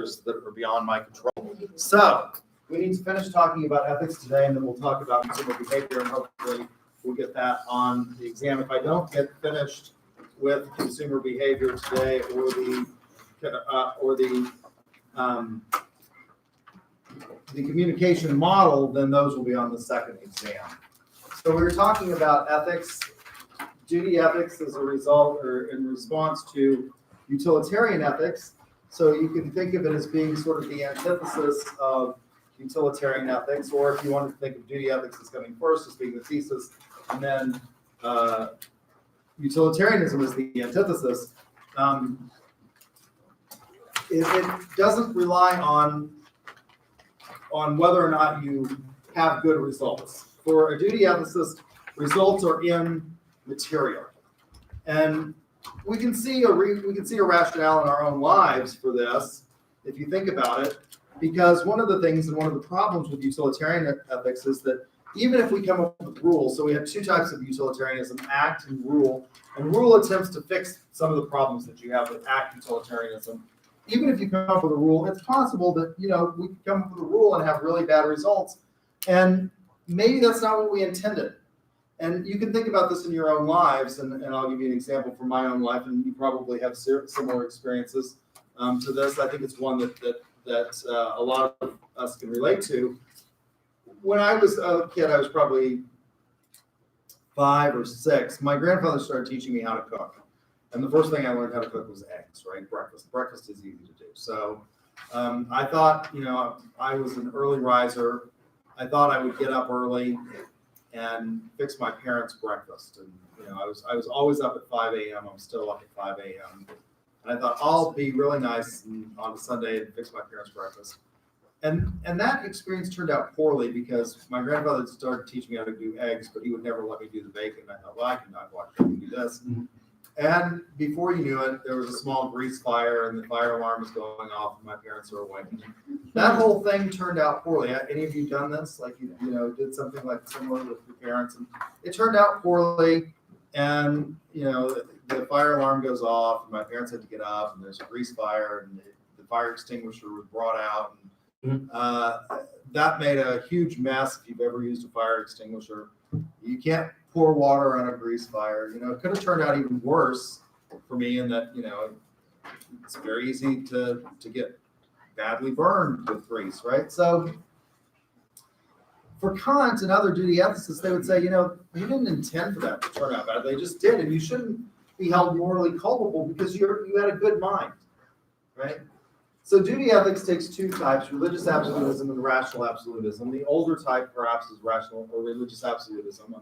others that are beyond my control. So we need to finish talking about ethics today, and then we'll talk about consumer behavior, and hopefully we'll get that on the exam. If I don't get finished with consumer behavior today, or the communication model, then those will be on the second exam. So we were talking about ethics, duty ethics as a result or in response to utilitarian ethics. So you can think of it as being sort of the antithesis of utilitarian ethics, or if you want to think of duty ethics as coming first, as being the thesis, and then utilitarianism is the antithesis. It doesn't rely on whether or not you have good results. For a duty ethicist, results are immaterial, and we can see a rationale in our own lives for this, if you think about it, because one of the things and one of the problems with utilitarian ethics is that even if we come up with rules, so we have two types of utilitarianism, act and rule attempts to fix some of the problems that you have with act utilitarianism. Even if you come up with a rule, it's possible that, we can come up with a rule and have really bad results, and maybe that's not what we intended. And you can think about this in your own lives, and I'll give you an example from my own life, and you probably have similar experiences to this. I think it's one that a lot of us can relate to. When I was a kid, I was probably 5 or 6. My grandfather started teaching me how to cook. And the first thing I learned how to cook was eggs, right? Breakfast. Breakfast is easy to do. So I thought, I was an early riser. I thought I would get up early and fix my parents' breakfast. And, I was always up at 5 a.m. I'm still up at 5 a.m. And I thought, I'll be really nice on a Sunday and fix my parents' breakfast. And that experience turned out poorly because my grandfather started teaching me how to do eggs, but he would never let me do the bacon. I thought, well, I cannot watch him do this. And before you knew it, there was a small grease fire and the fire alarm was going off and my parents were awake. That whole thing turned out poorly. Any of you done this? Like you did something like similar with your parents, and it turned out poorly. And the fire alarm goes off and my parents had to get up and there's a grease fire and the fire extinguisher was brought out. And that made a huge mess. If you've ever used a fire extinguisher, you can't pour water on a grease fire. It could have turned out even worse for me in that, it's very easy to get badly burned with grease, right? So for Kant and other duty ethicists, they would say, you didn't intend for that to turn out bad. They just did, and you shouldn't be held morally culpable because you had a good mind, right? So duty ethics takes two types, religious absolutism and rational absolutism. The older type, perhaps, is rational or religious absolutism.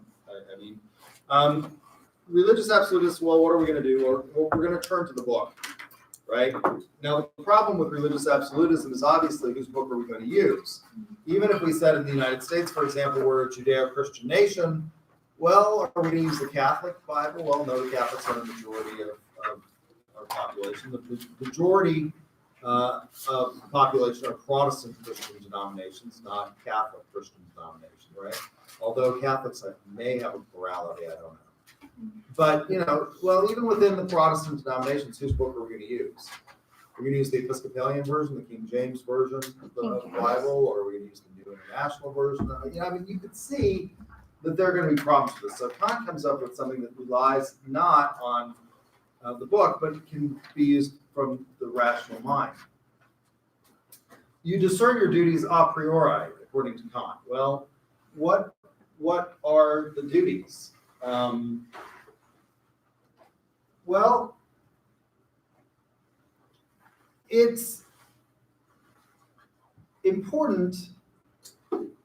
Religious absolutists, well, what are we going to do? Well, we're going to turn to the book, right? Now, the problem with religious absolutism is obviously whose book are we going to use? Even if we said in the United States, for example, we're a Judeo-Christian nation, well, are we going to use the Catholic Bible? Well, no, the Catholics are the majority of our population. The majority of the population are Protestant Christian denominations, not Catholic Christian denominations, right? Although Catholics may have a plurality, I don't know. But, even within the Protestant denominations, whose book are we going to use? We're going to use the Episcopalian version, the King James version of the Bible, or are we going to use the New International version? You could see that there are going to be problems with this. So Kant comes up with something that relies not on the book, but can be used from the rational mind. You discern your duties a priori, according to Kant. Well, what are the duties? It's important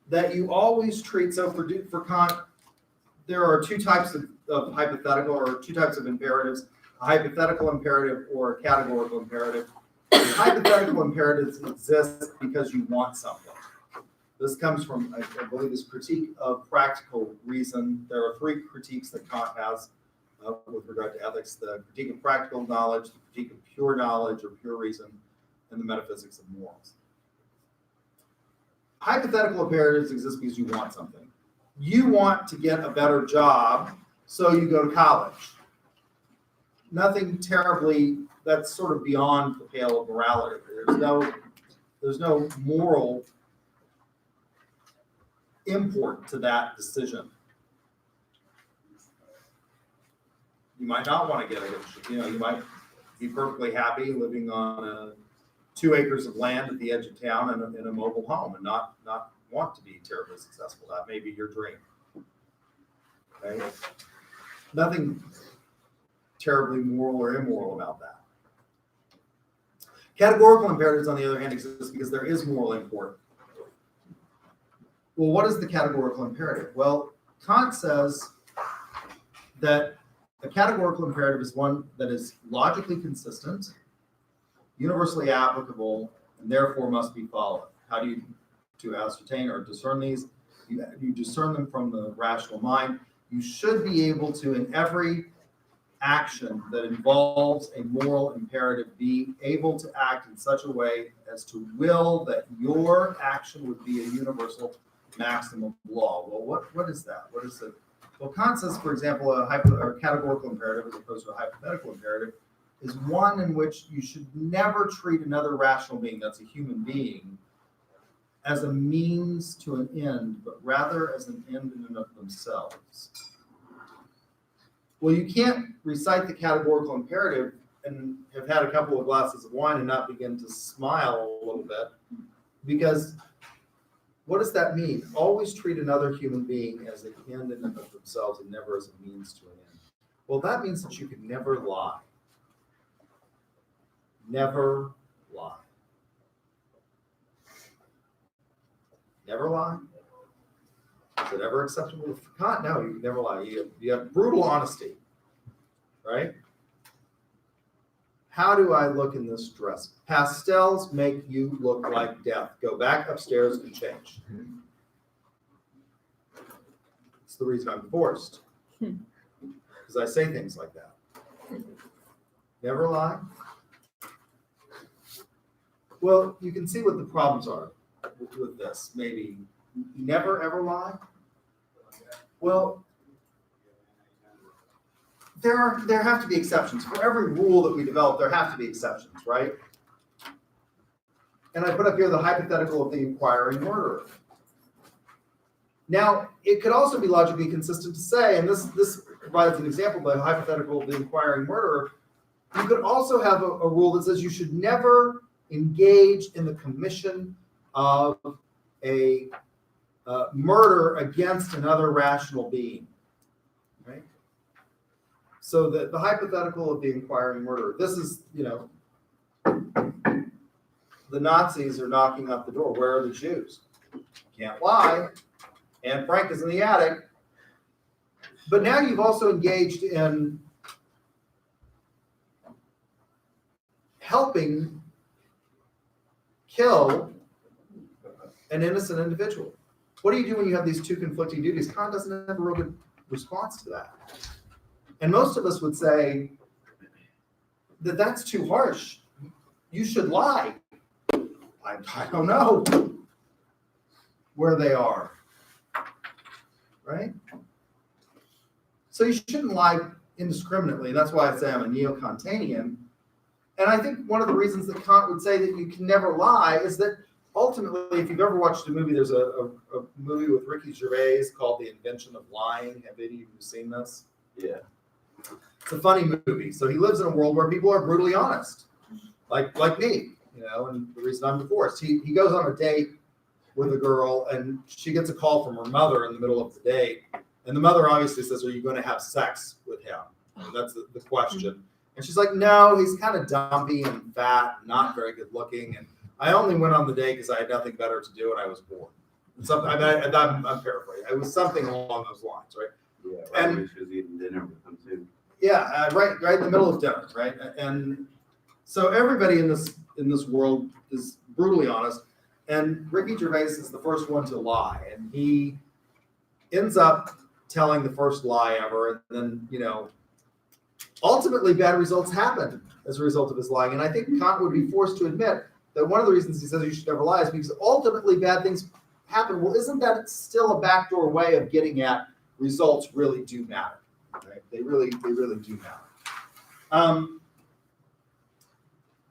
that you always treat, so for Kant, there are two types of hypothetical or two types of imperatives, a hypothetical imperative or a categorical imperative. Hypothetical imperatives exist because you want something. This comes from, I believe, this critique of practical reason. There are three critiques that Kant has with regard to ethics: the critique of practical knowledge, the critique of pure knowledge or pure reason, and the metaphysics of morals. Hypothetical imperatives exist because you want something. You want to get a better job, so you go to college. Nothing terribly, that's sort of beyond the pale of morality. There's no moral import to that decision. You might not want to get it. You might be perfectly happy living on 2 acres of land at the edge of town in a mobile home and not want to be terribly successful. That may be your dream. Right? Nothing terribly moral or immoral about that. Categorical imperatives, on the other hand, exist because there is moral import. Well, what is the categorical imperative? Well, Kant says that a categorical imperative is one that is logically consistent, universally applicable, and therefore must be followed. How do you to ascertain or discern these? You discern them from the rational mind. You should be able to, in every action that involves a moral imperative, be able to act in such a way as to will that your action would be a universal maximum law. Well, what is that? What is it? Well, Kant says, for example, a categorical imperative as opposed to a hypothetical imperative is one in which you should never treat another rational being, that's a human being, as a means to an end, but rather as an end in and of themselves. Well, you can't recite the categorical imperative and have had a couple of glasses of wine and not begin to smile a little bit, because what does that mean? Always treat another human being as an end in and of themselves and never as a means to an end. Well, that means that you can never lie. Never lie. Never lie? Is it ever acceptable for Kant? No, you can never lie. You have brutal honesty, right? How do I look in this dress? Pastels make you look like death. Go back upstairs and change. It's the reason I'm divorced. Because I say things like that. Never lie. Well, you can see what the problems are with this. Maybe never ever lie. Well, there have to be exceptions. For every rule that we develop, there have to be exceptions, right? And I put up here the hypothetical of the inquiring murderer. Now, it could also be logically consistent to say, and this provides an example, the hypothetical of the inquiring murderer, you could also have a rule that says you should never engage in the commission of a murder against another rational being, right? So the hypothetical of the inquiring murderer, this is, the Nazis are knocking up the door. Where are the Jews? Can't lie. Anne Frank is in the attic. But now you've also engaged in helping kill an innocent individual. What do you do when you have these two conflicting duties? Kant doesn't have a real good response to that. And most of us would say that that's too harsh. You should lie. I don't know where they are, right? So you shouldn't lie indiscriminately. That's why I say I'm a neo-Kantian. And I think one of the reasons that Kant would say that you can never lie is that ultimately, if you've ever watched a movie, there's a movie with Ricky Gervais called The Invention of Lying. Have any of you seen this? Yeah. It's a funny movie. So he lives in a world where people are brutally honest, like me, and the reason I'm divorced. He goes on a date with a girl, and she gets a call from her mother in the middle of the date. And the mother obviously says, "Are you going to have sex with him?" And that's the question. And she's like, "No, he's kind of dumpy and fat, not very good looking. And I only went on the date because I had nothing better to do and I was bored." I'm paraphrasing. It was something along those lines, right? Yeah, right. And she was eating dinner with them too. Yeah, right in the middle of dinner, right? And so everybody in this world is brutally honest. And Ricky Gervais is the first one to lie, and he ends up telling the first lie ever, and then ultimately bad results happen as a result of his lying. And I think Kant would be forced to admit that one of the reasons he says you should never lie is because ultimately bad things happen. Well, isn't that still a backdoor way of getting at results really do matter? Right? They really do matter.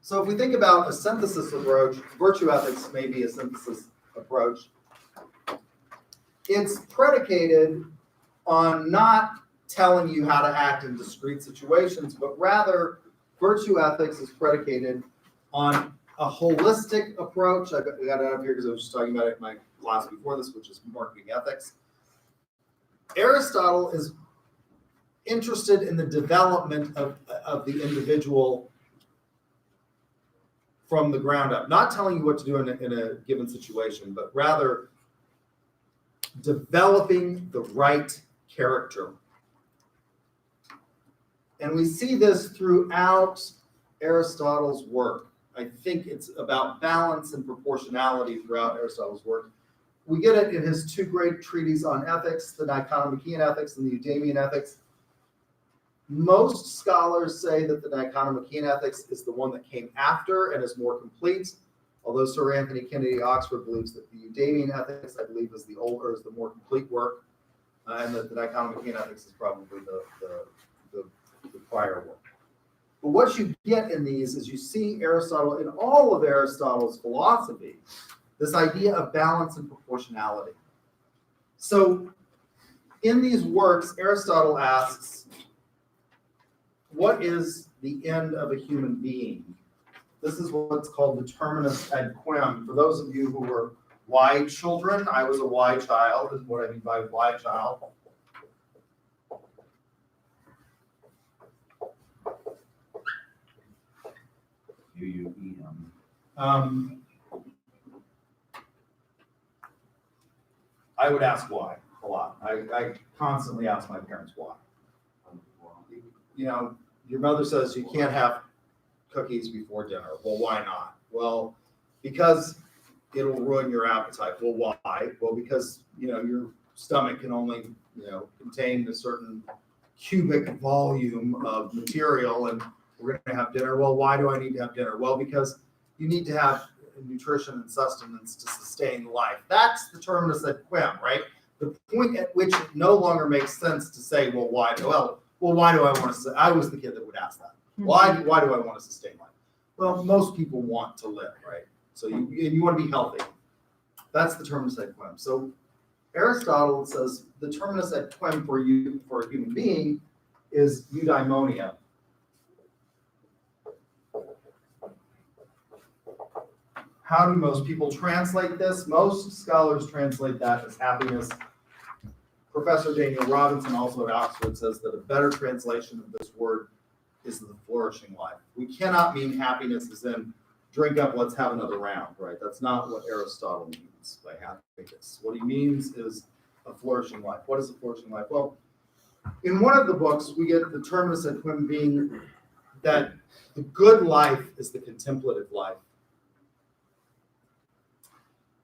So if we think about a synthesis approach, virtue ethics may be a synthesis approach. It's predicated on not telling you how to act in discrete situations, but rather virtue ethics is predicated on a holistic approach. I got it up here because I was just talking about it in my class before this, which is marketing ethics. Aristotle is interested in the development of the individual from the ground up, not telling you what to do in a given situation, but rather developing the right character. And we see this throughout Aristotle's work. I think it's about balance and proportionality throughout Aristotle's work. We get it in his two great treatises on ethics, the Nicomachean Ethics and the Eudemian Ethics. Most scholars say that the Nicomachean Ethics is the one that came after and is more complete, although Sir Anthony Kennedy Oxford believes that the Eudemian Ethics, I believe, is the older, is the more complete work, and that the Nicomachean Ethics is probably the prior work. But what you get in these is you see Aristotle, in all of Aristotle's philosophy, this idea of balance and proportionality. So in these works, Aristotle asks, what is the end of a human being? This is what's called the terminus ad quim. For those of you who were Y children, I was a Y child, is what I mean by Y child. I would ask why a lot. I constantly ask my parents why. You know, your mother says you can't have cookies before dinner. Well, why not? Well, because it'll ruin your appetite. Well, why? Well, because, you know, your stomach can only, you know, contain a certain cubic volume of material, and we're going to have dinner. Well, why do I need to have dinner? Well, because you need to have nutrition and sustenance to sustain life. That's the terminus ad quim, right? The point at which it no longer makes sense to say, well, why? Well, why do I want to? I was the kid that would ask that. Why do I want to sustain life? Well, most people want to live, right? So you want to be healthy. That's the terminus ad quim. So Aristotle says the terminus ad quim for a human being is eudaimonia. How do most people translate this? Most scholars translate that as happiness. Professor Daniel Robinson, also at Oxford, says that a better translation of this word is the flourishing life. We cannot mean happiness as in drink up, let's have another round, right? That's not what Aristotle means by happiness. What he means is a flourishing life. What is a flourishing life? Well, in one of the books, we get the terminus ad quim being that the good life is the contemplative life.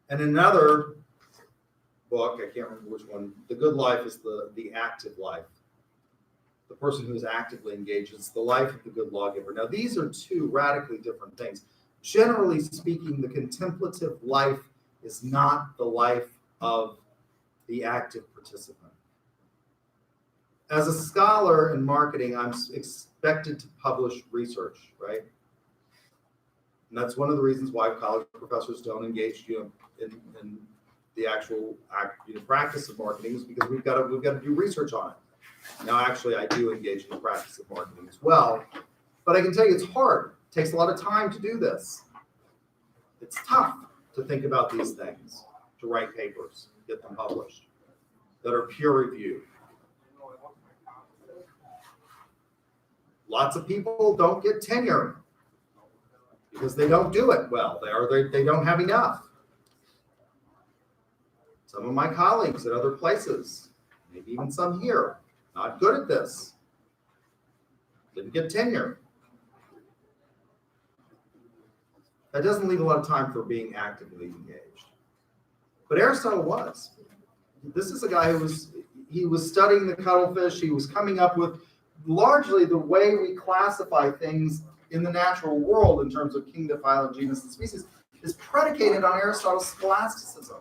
And in another book, I can't remember which one, the good life is the active life. The person who is actively engaged. It's the life of the good lawgiver. Now, these are two radically different things. Generally speaking, the contemplative life is not the life of the active participant. As a scholar in marketing, I'm expected to publish research, right? And that's one of the reasons why college professors don't engage in the actual practice of marketing, is because we've got to do research on it. Now, actually, I do engage in the practice of marketing as well, but I can tell you it's hard. It takes a lot of time to do this. It's tough to think about these things, to write papers, get them published that are peer reviewed. Lots of people don't get tenure because they don't do it well. They don't have enough. Some of my colleagues at other places, maybe even some here, not good at this. Didn't get tenure. That doesn't leave a lot of time for being actively engaged. But Aristotle was. This is a guy he was studying the cuttlefish. He was coming up with largely the way we classify things in the natural world in terms of kingdom, phylum, genus, and species is predicated on Aristotle's scholasticism.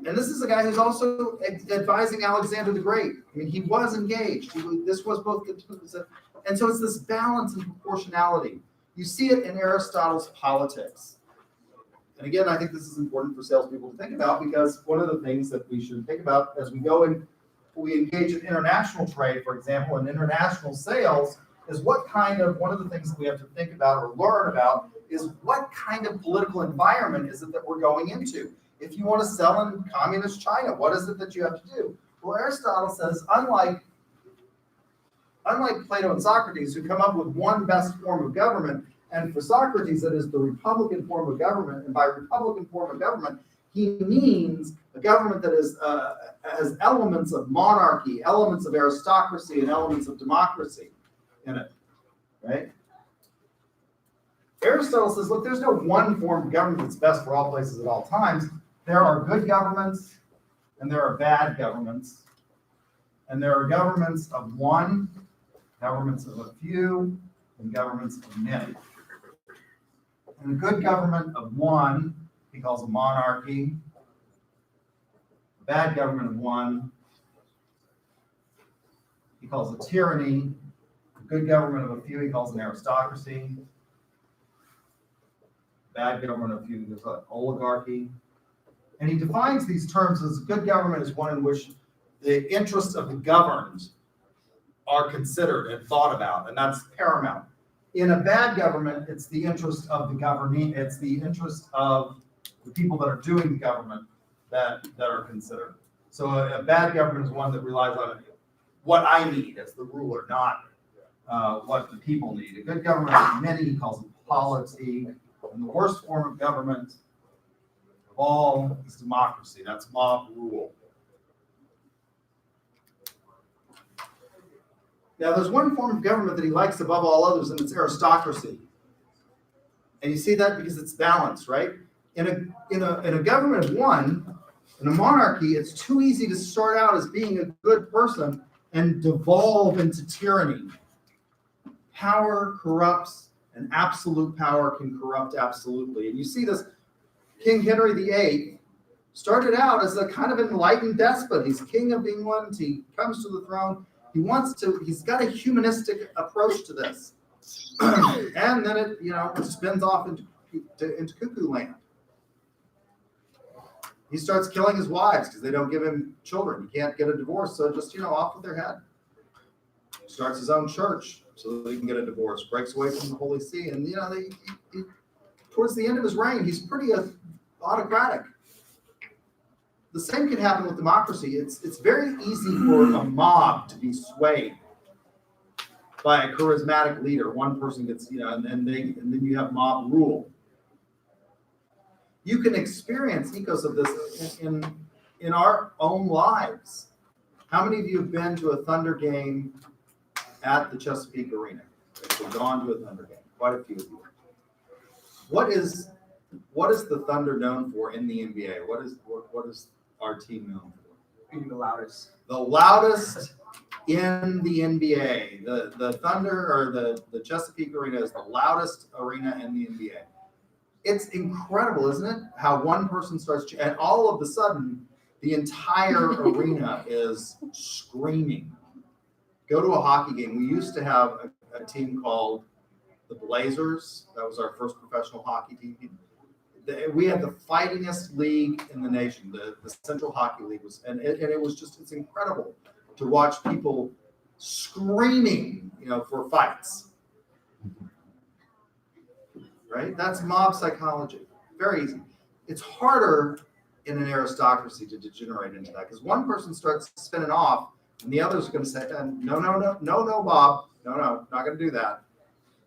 And this is a guy who's also advising Alexander the Great. I mean, he was engaged. This was both continuous. And so it's this balance and proportionality. You see it in Aristotle's Politics. And again, I think this is important for salespeople to think about, because one of the things that we should think about as we go in, we engage in international trade, for example, in international sales, is one of the things that we have to think about or learn about is what kind of political environment is it that we're going into? If you want to sell in communist China, what is it that you have to do? Well, Aristotle says, unlike Plato and Socrates, who come up with one best form of government, and for Socrates, it is the Republican form of government, and by Republican form of government, he means a government that has elements of monarchy, elements of aristocracy, and elements of democracy in it, right? Aristotle says, look, there's no one form of government that's best for all places at all times. There are good governments, and there are bad governments. And there are governments of one, governments of a few, and governments of many. And a good government of one, he calls a monarchy. A bad government of one, he calls a tyranny. A good government of a few, he calls an aristocracy. Bad government of a few, there's an oligarchy. And he defines these terms as good government is one in which the interests of the governed are considered and thought about, and that's paramount. In a bad government, it's the interest of the governing, it's the interest of the people that are doing government that are considered. So a bad government is one that relies on what I need as the ruler, not what the people need. A good government of many, he calls it polity, and the worst form of government of all is democracy. That's mob rule. Now, there's one form of government that he likes above all others, and it's aristocracy. And you see that because it's balanced, right? In a government of one, in a monarchy, it's too easy to start out as being a good person and devolve into tyranny. Power corrupts, and absolute power can corrupt absolutely. And you see this, King Henry VIII started out as a kind of enlightened despot. He's king of England. He comes to the throne. He's got a humanistic approach to this. And then it spins off into cuckoo land. He starts killing his wives because they don't give him children. He can't get a divorce, so just, off with their head. Starts his own church so that he can get a divorce. Breaks away from the Holy See. And, towards the end of his reign, he's pretty autocratic. The same can happen with democracy. It's very easy for a mob to be swayed by a charismatic leader. One person gets, and then you have mob rule. You can experience ethos of this in our own lives. How many of you have been to a Thunder game at the Chesapeake Arena? We've gone to a Thunder game. Quite a few of you. What is the Thunder known for in the NBA? What is our team known for? Being the loudest. The loudest in the NBA. The Thunder or the Chesapeake Arena is the loudest arena in the NBA. It's incredible, isn't it? How one person starts, and all of a sudden, the entire arena is screaming. Go to a hockey game. We used to have a team called the Blazers. That was our first professional hockey team. We had the fightingest league in the nation. The Central Hockey League was, and it was it's incredible to watch people screaming, for fights. Right? That's mob psychology. Very easy. It's harder in an aristocracy to degenerate into that because one person starts spinning off and the others are going to say, no, Bob. No, not going to do that.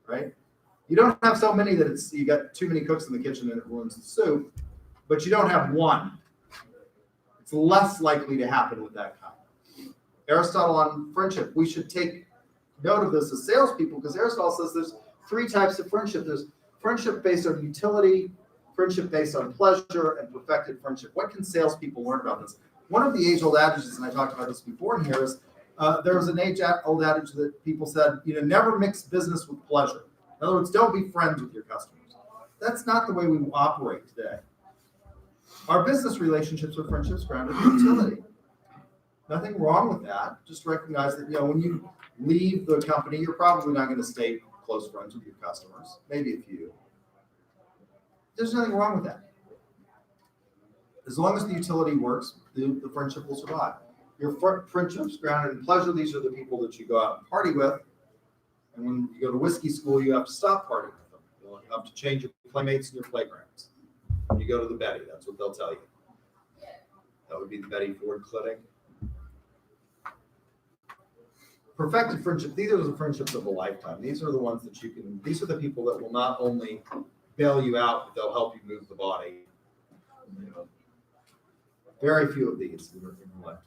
Right? You don't have so many that you got too many cooks in the kitchen and it ruins the soup, but you don't have one. It's less likely to happen with that kind. Aristotle on friendship. We should take note of this as salespeople because Aristotle says there's 3 types of friendship. There's friendship based on utility, friendship based on pleasure, and perfected friendship. What can salespeople learn about this? One of the age-old adages, and I talked about this before in here, is there was an age-old adage that people said, never mix business with pleasure. In other words, don't be friends with your customers. That's not the way we operate today. Our business relationships are friendships grounded in utility. Nothing wrong with that. Just recognize that, when you leave the company, you're probably not going to stay close friends with your customers, maybe a few. There's nothing wrong with that. As long as the utility works, the friendship will survive. Your friendships grounded in pleasure, these are the people that you go out and party with. And when you go to whiskey school, you have to stop partying with them. You'll have to change your playmates and your playgrounds. When you go to the Betty, that's what they'll tell you. That would be the Betty Ford clinic. Perfected friendship, these are the friendships of a lifetime. These are the ones that these are the people that will not only bail you out, but they'll help you move the body. Very few of these in your lifetime.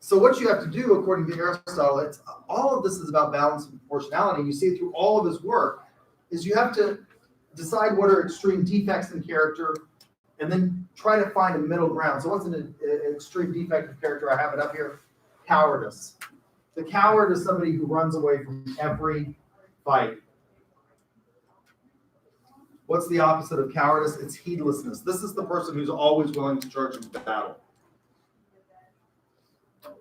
So what you have to do, according to Aristotle, all of this is about balance and proportionality. You see it through all of his work, is you have to decide what are extreme defects in character, and then try to find a middle ground. So what's an extreme defect of character? I have it up here. Cowardice. The coward is somebody who runs away from every fight. What's the opposite of cowardice? It's heedlessness. This is the person who's always willing to charge into battle.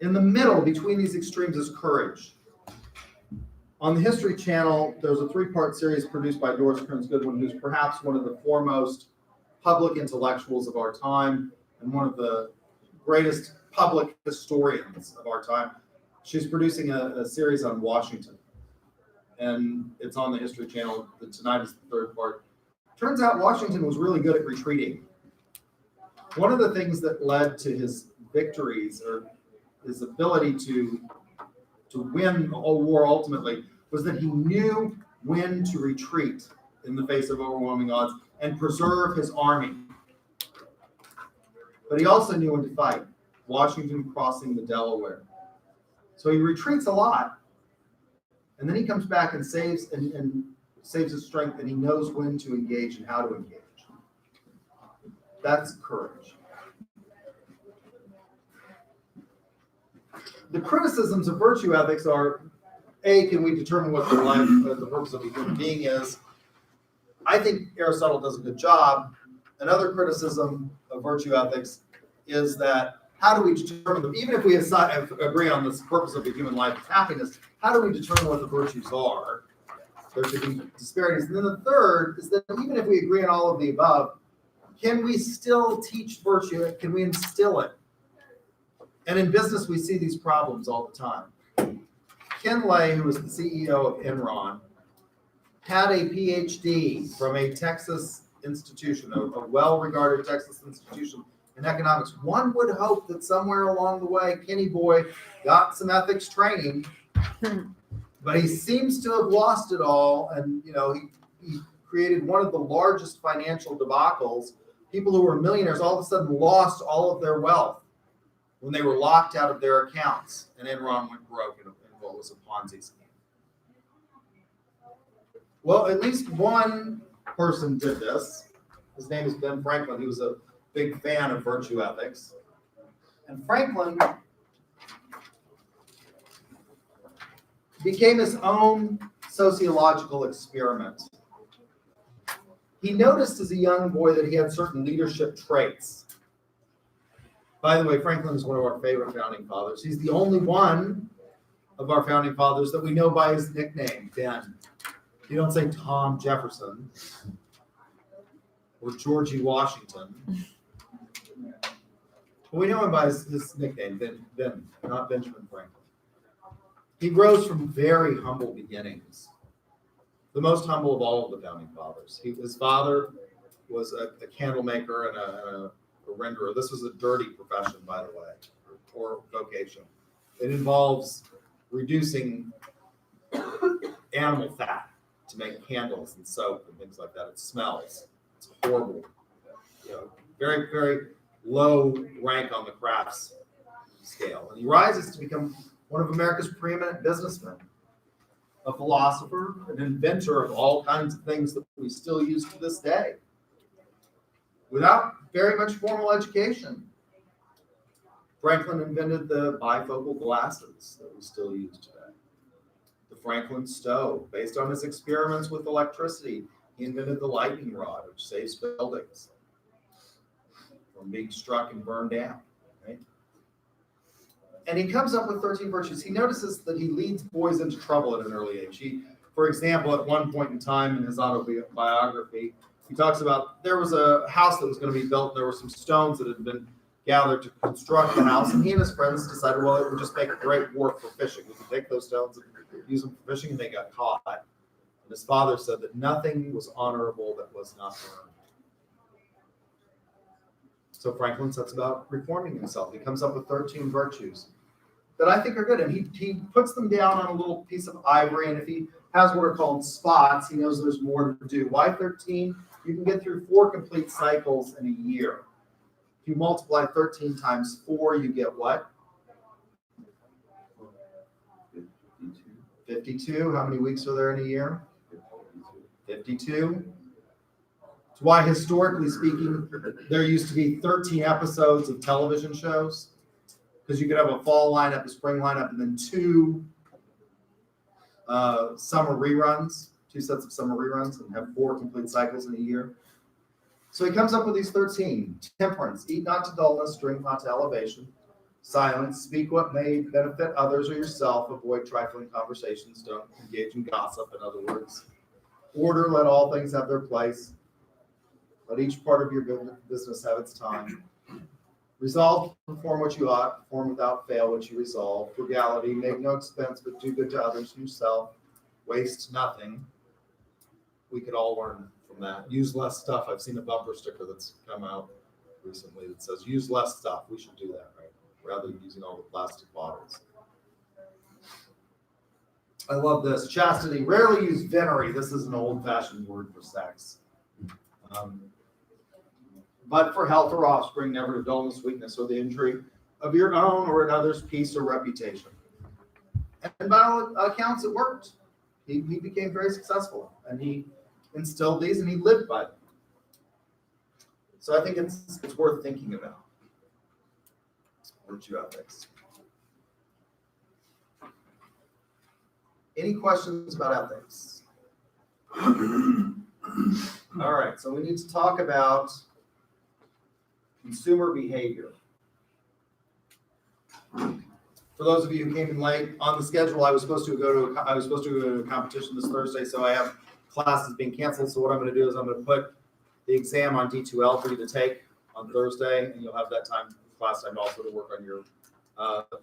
In the middle, between these extremes, is courage. On the History Channel, there's a 3-part series produced by Doris Kearns Goodwin, who's perhaps one of the foremost public intellectuals of our time and one of the greatest public historians of our time. She's producing a series on Washington, and it's on the History Channel. Tonight is the 3rd part. Turns out Washington was really good at retreating. One of the things that led to his victories, or his ability to win a war ultimately, was that he knew when to retreat in the face of overwhelming odds and preserve his army. But he also knew when to fight. Washington crossing the Delaware. So he retreats a lot, and then he comes back and saves his strength, and he knows when to engage and how to engage. That's courage. The criticisms of virtue ethics are, A, can we determine what the purpose of a human being is? I think Aristotle does a good job. Another criticism of virtue ethics is that how do we determine them? Even if we agree on this purpose of the human life is happiness, how do we determine what the virtues are? There should be disparities. And then the third is that even if we agree on all of the above, can we still teach virtue? Can we instill it? And in business, we see these problems all the time. Ken Lay, who was the CEO of Enron, had a PhD from a Texas institution, a well-regarded Texas institution in economics. One would hope that somewhere along the way, Kenny Boy got some ethics training, but he seems to have lost it all. And, he created one of the largest financial debacles. People who were millionaires all of a sudden lost all of their wealth when they were locked out of their accounts, and Enron went broke in what was a Ponzi scheme. Well, at least one person did this. His name is Ben Franklin. He was a big fan of virtue ethics. And Franklin became his own sociological experiment. He noticed as a young boy that he had certain leadership traits. By the way, Franklin is one of our favorite founding fathers. He's the only one of our founding fathers that we know by his nickname, Ben. You don't say Tom Jefferson or Georgie Washington. But we know him by his nickname, Ben, not Benjamin Franklin. He rose from very humble beginnings, the most humble of all of the founding fathers. His father was a candle maker and a renderer. This was a dirty profession, by the way, or vocation. It involves reducing animal fat to make candles and soap and things like that. It smells. It's horrible. Very, very low rank on the crafts scale. And he rises to become one of America's preeminent businessmen, a philosopher, an inventor of all kinds of things that we still use to this day, without very much formal education. Franklin invented the bifocal glasses that we still use today. The Franklin stove, based on his experiments with electricity, He invented the lightning rod, which saves buildings from being struck and burned down, right? And he comes up with 13 virtues. He notices that he leads boys into trouble at an early age. For example, at one point in time in his autobiography, he talks about there was a house that was going to be built. There were some stones that had been gathered to construct the house, and he and his friends decided, well, it would just make a great work for fishing. We could take those stones and use them for fishing, and they got caught. And his father said that nothing was honorable that was not earned. So Franklin sets about reforming himself. He comes up with 13 virtues that I think are good, and he puts them down on a little piece of ivory, and if he has what are called spots, he knows there's more to do. Why 13? You can get through 4 complete cycles in a year. If you multiply 13 times 4, you get what? 52. How many weeks are there in a year? 52. That's why, historically speaking, there used to be 13 episodes of television shows, because you could have a fall lineup, a spring lineup, and then 2 summer reruns, 2 sets of summer reruns, and have 4 complete cycles in a year. So he comes up with these 13. Temperance: eat not to dullness, drink not to elevation. Silence: speak what may benefit others or yourself. Avoid trifling conversations. Don't engage in gossip, in other words. Order: let all things have their place. Let each part of your business have its time. Resolve: perform what you ought, perform without fail what you resolve. Frugality: make no expense, but do good to others and yourself. Waste nothing. We could all learn from that. Use less stuff. I've seen a bumper sticker that's come out recently that says, use less stuff. We should do that, right? Rather than using all the plastic bottles. I love this. Chastity: rarely use venery. This is an old-fashioned word for sex. But for health or offspring, never to dullness, weakness, or the injury of your own or another's peace or reputation. And by all accounts, it worked. He became very successful, and he instilled these, and he lived by them. So I think it's worth thinking about. Virtue ethics. Any questions about ethics? All right, so we need to talk about consumer behavior. For those of you who came in late, on the schedule, I was supposed to go to a competition this Thursday, so I have classes being canceled. So what I'm going to do is I'm going to put the exam on D2L for you to take on Thursday, and you'll have that class time also to work on your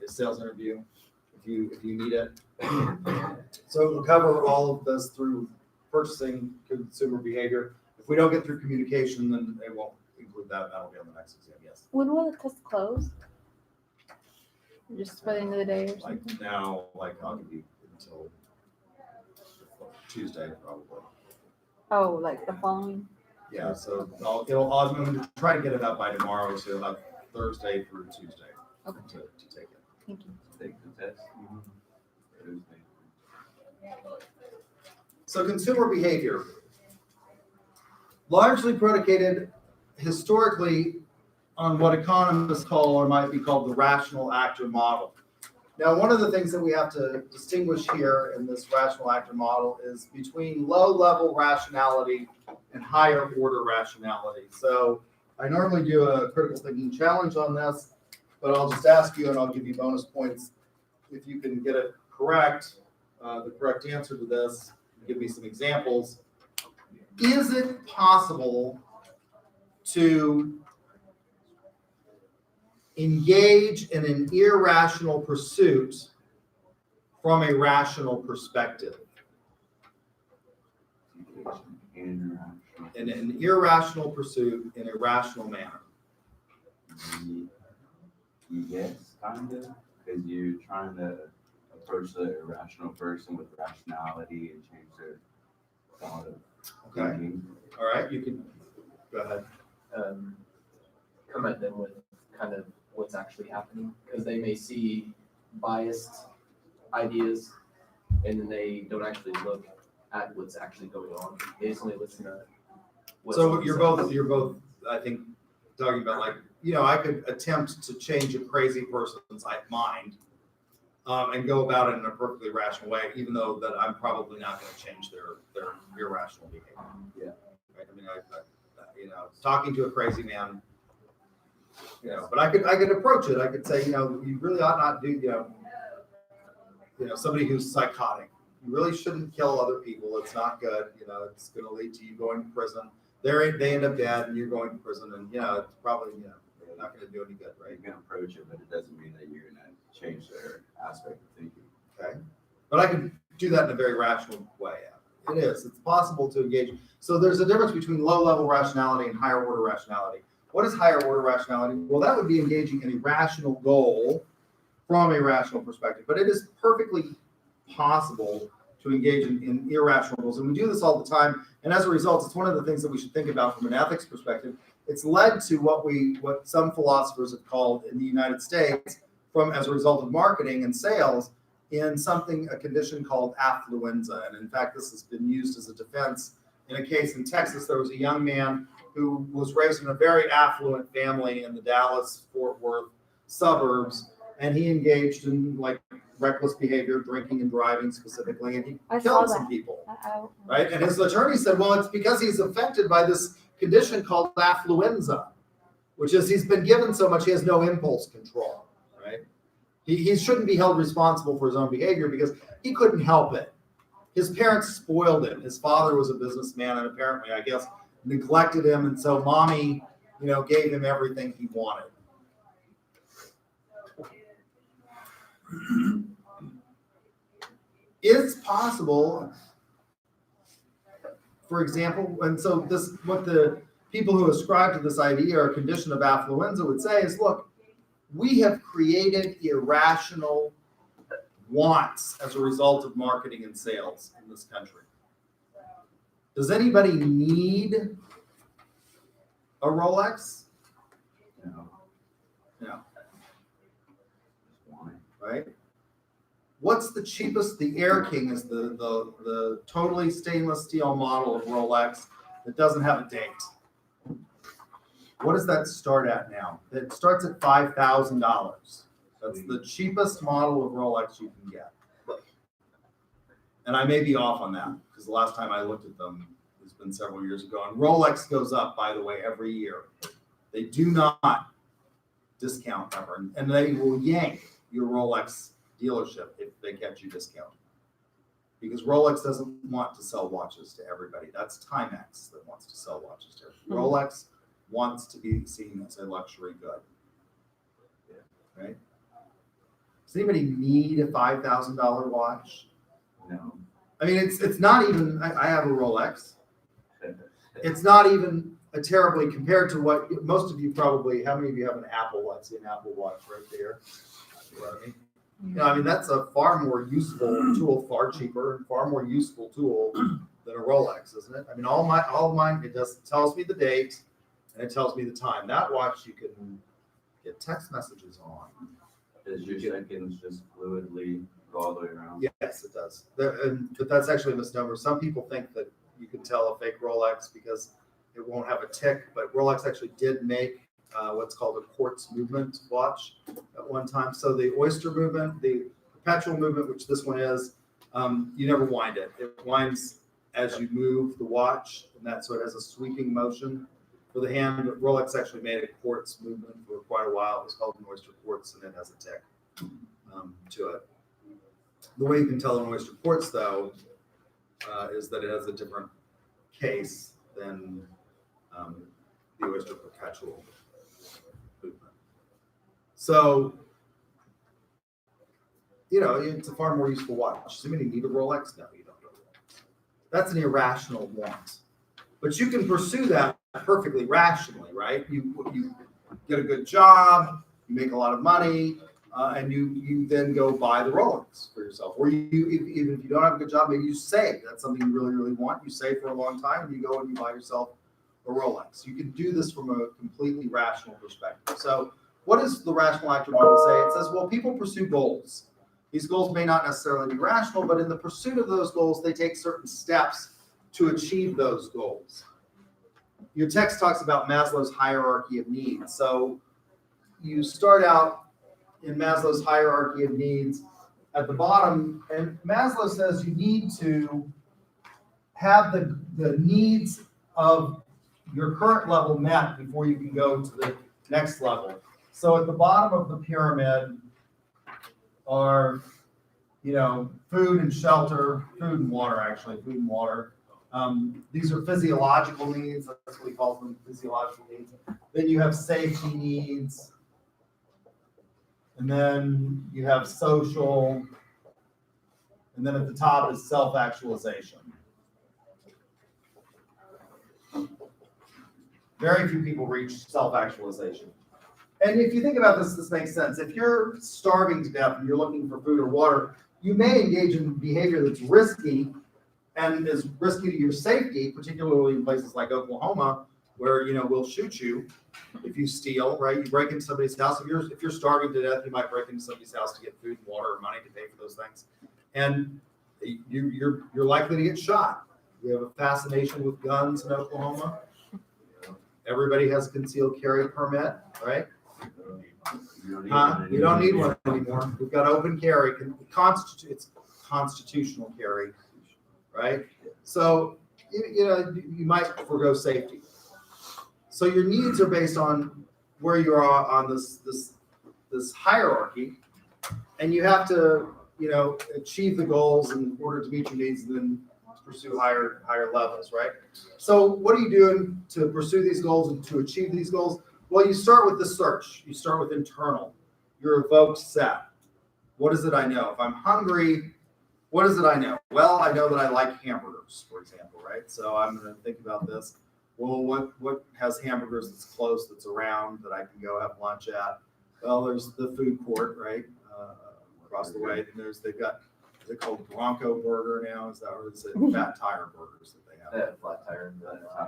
sales interview if you need it. So we'll cover all of this through purchasing, consumer behavior. If we don't get through communication, then it won't include that. That'll be on the next exam. Yes. When will the test close? Just by the end of the day or something? Like now, I'll give you until Tuesday probably. Oh, like the following? Yeah. So I'm going to try to get it up by tomorrow, so you'll have Thursday through Tuesday Okay. to take it. Thank you. Take the test. Tuesday. So consumer behavior, largely predicated historically on what economists call, or might be called, the rational actor model. Now, one of the things that we have to distinguish here in this rational actor model is between low-level rationality and higher order rationality. So I normally do a critical thinking challenge on this, but I'll just ask you, and I'll give you bonus points if you can get it correct, the correct answer to this. Give me some examples. Is it possible to engage in an irrational pursuit from a rational perspective? In an irrational pursuit in a rational manner? Yes, kind of, because you're trying to approach the irrational person with rationality and change their thought of thinking. All right, you can go ahead. Come at them with kind of what's actually happening, because they may see biased ideas and then they don't actually look at what's actually going on. They just only listen to what's So you're both, I think, talking about I could attempt to change a crazy person's mind and go about it in a perfectly rational way, even though that I'm probably not going to change their irrational behavior. Yeah. Right? I mean, talking to a crazy man, but I could approach it. I could say, you really ought not do, somebody who's psychotic. You really shouldn't kill other people. It's not good. It's going to lead to you going to prison. They end up dead, and you're going to prison, and it's probably not going to do any good, right? You can approach it, but it doesn't mean that you're going to change their aspect of thinking. Okay, but I can do that in a very rational way. It is. It's possible to engage. So there's a difference between low-level rationality and higher-order rationality. What is higher-order rationality? Well, that would be engaging in a rational goal from a rational perspective, but it is perfectly possible to engage in irrational goals, and we do this all the time. And as a result, it's one of the things that we should think about from an ethics perspective. It's led to what some philosophers have called in the United States, as a result of marketing and sales, in a condition called affluenza. And in fact, this has been used as a defense. In a case in Texas, there was a young man who was raised in a very affluent family in the Dallas-Fort Worth suburbs, and he engaged in reckless behavior, drinking and driving specifically, and he killed some people. Right? And his attorney said, well, it's because he's affected by this condition called affluenza, which is he's been given so much he has no impulse control. Right? He shouldn't be held responsible for his own behavior because he couldn't help it. His parents spoiled him. His father was a businessman and apparently, I guess, neglected him, and so mommy, gave him everything he wanted. It's possible, for example, and so what the people who ascribe to this idea or condition of affluenza would say is, look, we have created irrational wants as a result of marketing and sales in this country. Does anybody need a Rolex? No. No. Why? Right? What's the cheapest? The Air King is the totally stainless steel model of Rolex that doesn't have a date. What does that start at now? It starts at $5,000. That's the cheapest model of Rolex you can get. And I may be off on that because the last time I looked at them, it's been several years ago. And Rolex goes up, by the way, every year. They do not discount ever. And they will yank your Rolex dealership if they catch you discounting. Because Rolex doesn't want to sell watches to everybody. That's Timex that wants to sell watches to everybody. Rolex wants to be seen as a luxury good. Right? Does anybody need a $5,000 watch? No. I mean, it's not even, I have a Rolex. It's not even a terribly, compared to what most of you probably, how many of you have an Apple Watch? See an Apple Watch right there. I mean, that's a far more useful tool, far cheaper, and far more useful tool than a Rolex, isn't it? I mean, all of mine, it tells me the date and it tells me the time. That watch you can get text messages on. Does your seconds just fluidly go all the way around? Yes, it does. But that's actually a misnomer. Some people think that you can tell a fake Rolex because it won't have a tick, but Rolex actually did make what's called a quartz movement watch at one time. So the oyster movement, the perpetual movement, which this one is, you never wind it. It winds as you move the watch, and so it has a sweeping motion for the hand. But Rolex actually made a quartz movement for quite a while. It was called an oyster quartz, and it has a tick to it. The way you can tell an oyster quartz, though, is that it has a different case than the oyster perpetual movement. So, it's a far more useful watch. Does anybody need a Rolex? No, you don't need a Rolex. That's an irrational want. But you can pursue that perfectly rationally, right? You get a good job, you make a lot of money, and you then go buy the Rolex for yourself. Or even if you don't have a good job, maybe you save. That's something you really, really want. You save for a long time, and you go and you buy yourself a Rolex. You can do this from a completely rational perspective. So what does the rational actor model say? It says, well, people pursue goals. These goals may not necessarily be rational, but in the pursuit of those goals, they take certain steps to achieve those goals. Your text talks about Maslow's hierarchy of needs. So you start out in Maslow's hierarchy of needs, at the bottom, and Maslow says you need to have the needs of your current level met before you can go to the next level. So at the bottom of the pyramid are, food and shelter, food and water, actually, food and water. These are physiological needs. That's what he calls them, physiological needs. Then you have safety needs. And then you have social. And then at the top is self-actualization. Very few people reach self-actualization. And if you think about this, this makes sense. If you're starving to death and you're looking for food or water, you may engage in behavior that's risky and is risky to your safety, particularly in places like Oklahoma, where we'll shoot you if you steal, right? You break into somebody's house. If you're starving to death, you might break into somebody's house to get food and water or money to pay for those things. And you're likely to get shot. We have a fascination with guns in Oklahoma. Everybody has a concealed carry permit, right? You don't need one anymore. We've got open carry. It's constitutional carry, right? So you might forego safety. So your needs are based on where you are on this hierarchy, and you have to achieve the goals in order to meet your needs, and then pursue higher levels, right? So what are you doing to pursue these goals and to achieve these goals? Well, you start with the search. You start with internal, your evoked set. What is it I know? If I'm hungry, what is it I know? Well, I know that I like hamburgers, for example, right? So I'm going to think about this. Well, what has hamburgers that's close, that's around, that I can go have lunch at? Well, there's the food court, right, across the way. And they've got, is it called Bronco Burger now? Is that, or is it Fat Tire Burgers that they have? They have flat tire.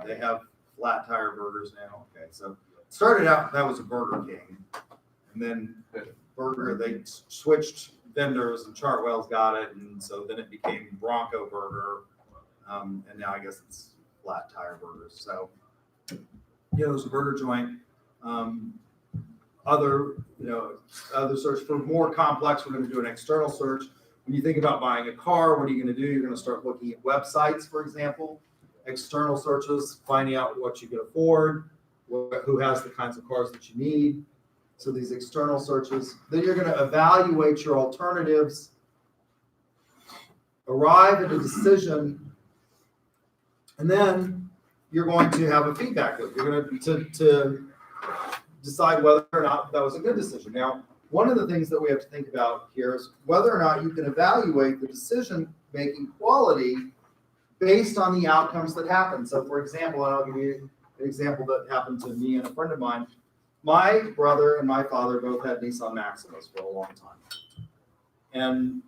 They have flat tire burgers now. Okay, so started out that was a Burger King, and then they switched vendors, and Chartwell's got it, and so then it became Bronco Burger, and now I guess it's flat tire burgers. So there's a burger joint. Other search for more complex. We're going to do an external search. When you think about buying a car, what are you going to do? You're going to start looking at websites, for example. External searches, finding out what you can afford, who has the kinds of cars that you need. So these external searches. Then you're going to evaluate your alternatives, arrive at a decision, and then you're going to have a feedback loop. You're going to decide whether or not that was a good decision. Now, one of the things that we have to think about here is whether or not you can evaluate the decision-making quality based on the outcomes that happen. So, for example, and I'll give you an example that happened to me and a friend of mine. My brother and my father both had Nissan Maximas for a long time. And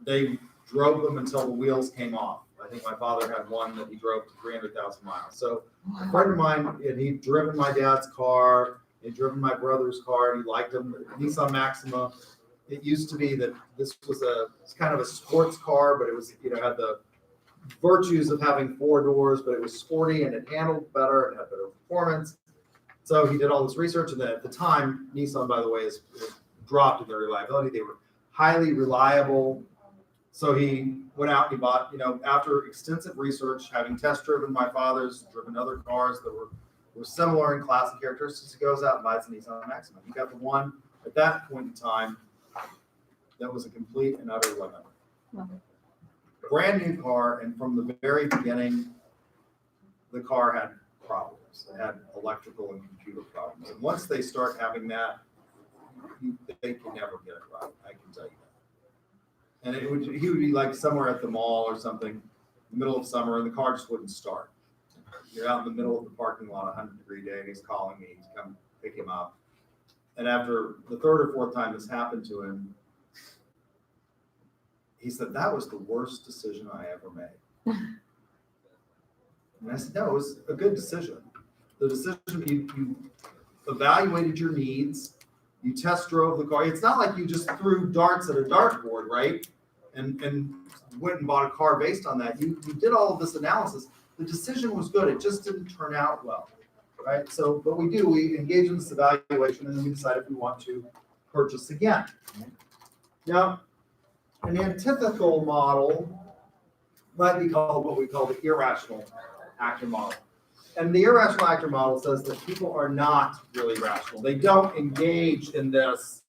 they drove them until the wheels came off. I think my father had one that he drove to 300,000 miles. So a friend of mine, and he'd driven my dad's car, he'd driven my brother's car, and he liked them. Nissan Maxima. It used to be that this was it's kind of a sports car, but it was, had the virtues of having 4 doors, but it was sporty and it handled better, it had better performance. So he did all this research, and then at the time, Nissan, by the way, is dropped in their reliability. They were highly reliable. So he went out and he bought, after extensive research, having test driven my father's, driven other cars that were similar in class and characteristics, he goes out and buys a Nissan Maxima. He got the one at that point in time that was a complete and utter lemon. Brand new car, and from the very beginning, the car had problems. It had electrical and computer problems. And once they start having that, they can never get it right. I can tell you that. And he would be like somewhere at the mall or something, in the middle of summer, and the car just wouldn't start. You're out in the middle of the parking lot, 100-degree day, and he's calling me to come pick him up. And after the 3rd or 4th time this happened to him, he said, "That was the worst decision I ever made." And I said, "No, it was a good decision. The decision, you evaluated your needs, you test drove the car. It's not like you just threw darts at a dartboard, right? And went and bought a car based on that. You did all of this analysis. The decision was good. It just didn't turn out well, right? So, but we engage in this evaluation, and then we decide if we want to purchase again. Now, An antithetical model might be called what we call the irrational actor model. And the irrational actor model says that people are not really rational. They don't engage in this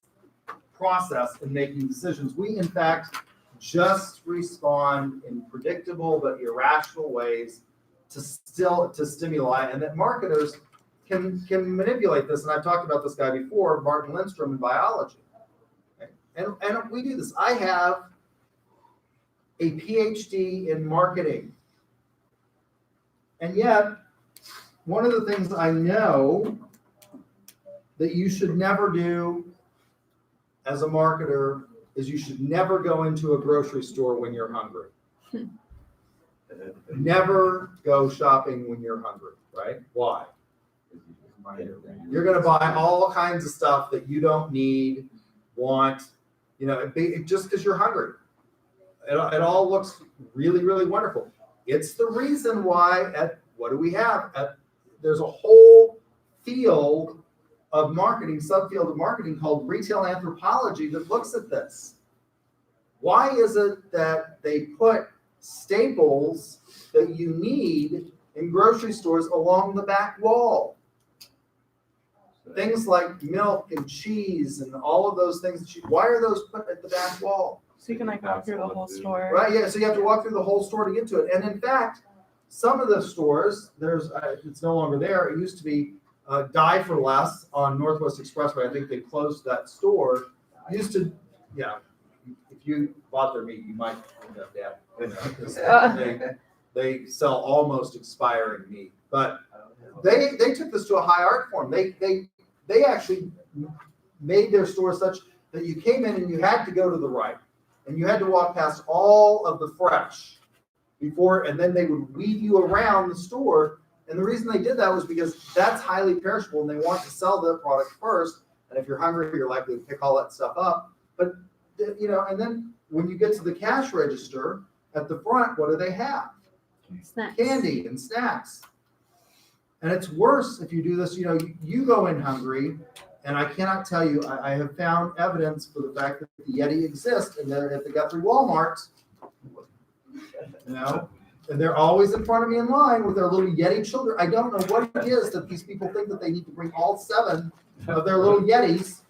process in making decisions. We, in fact, just respond in predictable but irrational ways to stimuli, and that marketers can manipulate this. And I've talked about this guy before, Martin Lindstrom, in biology. Okay? And we do this. I have a PhD in marketing, and yet one of the things I know that you should never do as a marketer is you should never go into a grocery store when you're hungry. Never go shopping when you're hungry, right? Why? You're going to buy all kinds of stuff that you don't need, want, just because you're hungry. It all looks really, really wonderful. It's the reason why what do we have? There's a whole field of marketing, subfield of marketing called retail anthropology that looks at this. Why is it that they put staples that you need in grocery stores along the back wall? Things like milk and cheese and all of those things. Why are those put at the back wall? So you can like walk through the whole store. Right, yeah, so you have to walk through the whole store to get to it. And in fact, some of the stores, it's no longer there. It used to be Die for Less on Northwest Expressway. I think they closed that store. If you bought their meat, you might end up dead. They sell almost expiring meat. But they took this to a high art form. They actually made their store such that you came in and you had to go to the right. And you had to walk past all of the fresh before, and then they would weave you around the store. And the reason they did that was because that's highly perishable and they want to sell their product first. And if you're hungry, you're likely to pick all that stuff up. But, and then when you get to the cash register at the front, what do they have? Snacks. Candy and snacks. And it's worse if you do this, you go in hungry. And I cannot tell you, I have found evidence for the fact that the Yeti exists, and they're at the Guthrie Walmart, and they're always in front of me in line with their little Yeti children. I don't know what it is that these people think that they need to bring all 7 of their little Yetis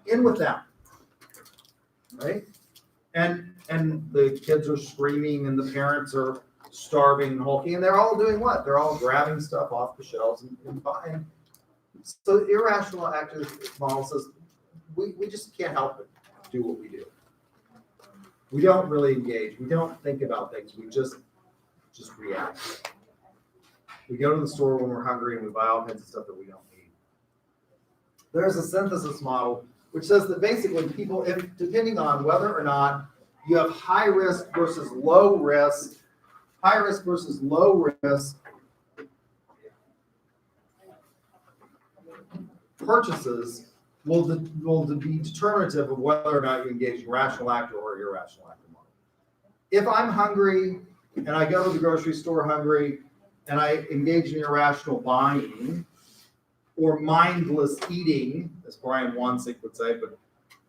in with them, right? And the kids are screaming, and the parents are starving and hulking, and they're all doing what? They're all grabbing stuff off the shelves and buying. So the irrational actor model says we just can't help it do what we do. We don't really engage. We don't think about things. We just react. We go to the store when we're hungry and we buy all kinds of stuff that we don't need. There's a synthesis model which says that basically people, depending on whether or not you have high risk versus low risk purchases will be determinative of whether or not you engage in rational actor or irrational actor model. If I'm hungry and I go to the grocery store hungry and I engage in irrational buying or mindless eating, as Brian Wansink would say, but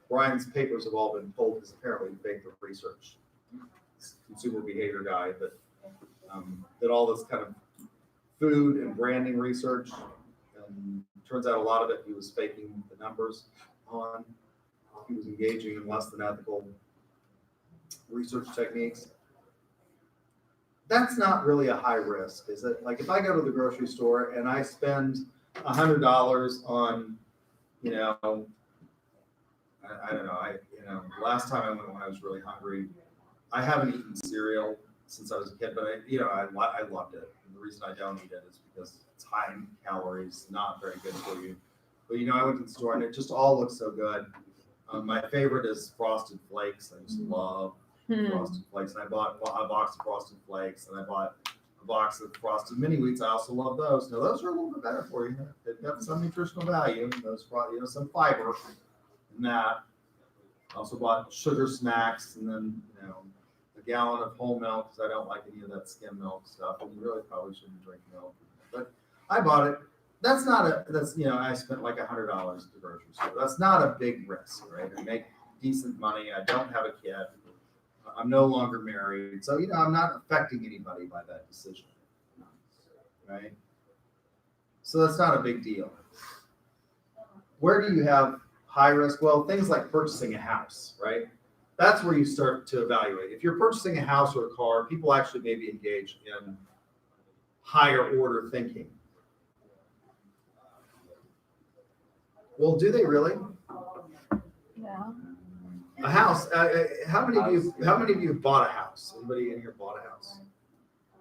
Brian's papers have all been pulled because apparently he paid for research. Consumer behavior guy that did all this kind of food and branding research, and turns out a lot of it he was faking the numbers on. He was engaging in less than ethical research techniques. That's not really a high risk, is it? Like if I go to the grocery store and I spend $100 on, I don't know, last time I went when I was really hungry, I haven't eaten cereal since I was a kid, but I loved it. And the reason I don't eat it is because it's high in calories, not very good for you. But I went to the store and it just all looks so good. My favorite is Frosted Flakes. I just love Frosted Flakes. And I bought a box of Frosted Flakes, and I bought a box of Frosted Mini Wheats. I also love those. Now those are a little bit better for you. They've got some nutritional value. Those, some fiber in that. I also bought Sugar Smacks, and then a gallon of whole milk because I don't like any of that skim milk stuff. And you really probably shouldn't drink milk. But I bought it. I spent like $100 at the grocery store. That's not a big risk, right? I make decent money. I don't have a kid. I'm no longer married. So, I'm not affecting anybody by that decision. Right? So that's not a big deal. Where do you have high risk? Well, things like purchasing a house, right? That's where you start to evaluate. If you're purchasing a house or a car, people actually may be engaged in higher order thinking. Well, do they really? Yeah. A house. How many of you have bought a house? Anybody in here bought a house?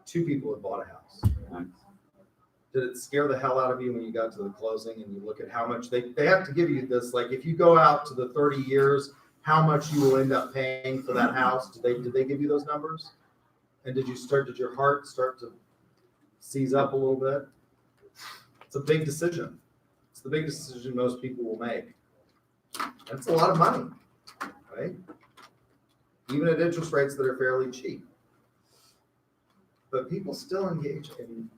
2 people have bought a house. Did it scare the hell out of you when you got to the closing and you look at how much they have to give you this? Like if you go out to the 30 years, how much you will end up paying for that house? Did they give you those numbers? And did your heart start to seize up a little bit? It's a big decision. It's the big decision most people will make. That's a lot of money, right? Even at interest rates that are fairly cheap. But people still engage in,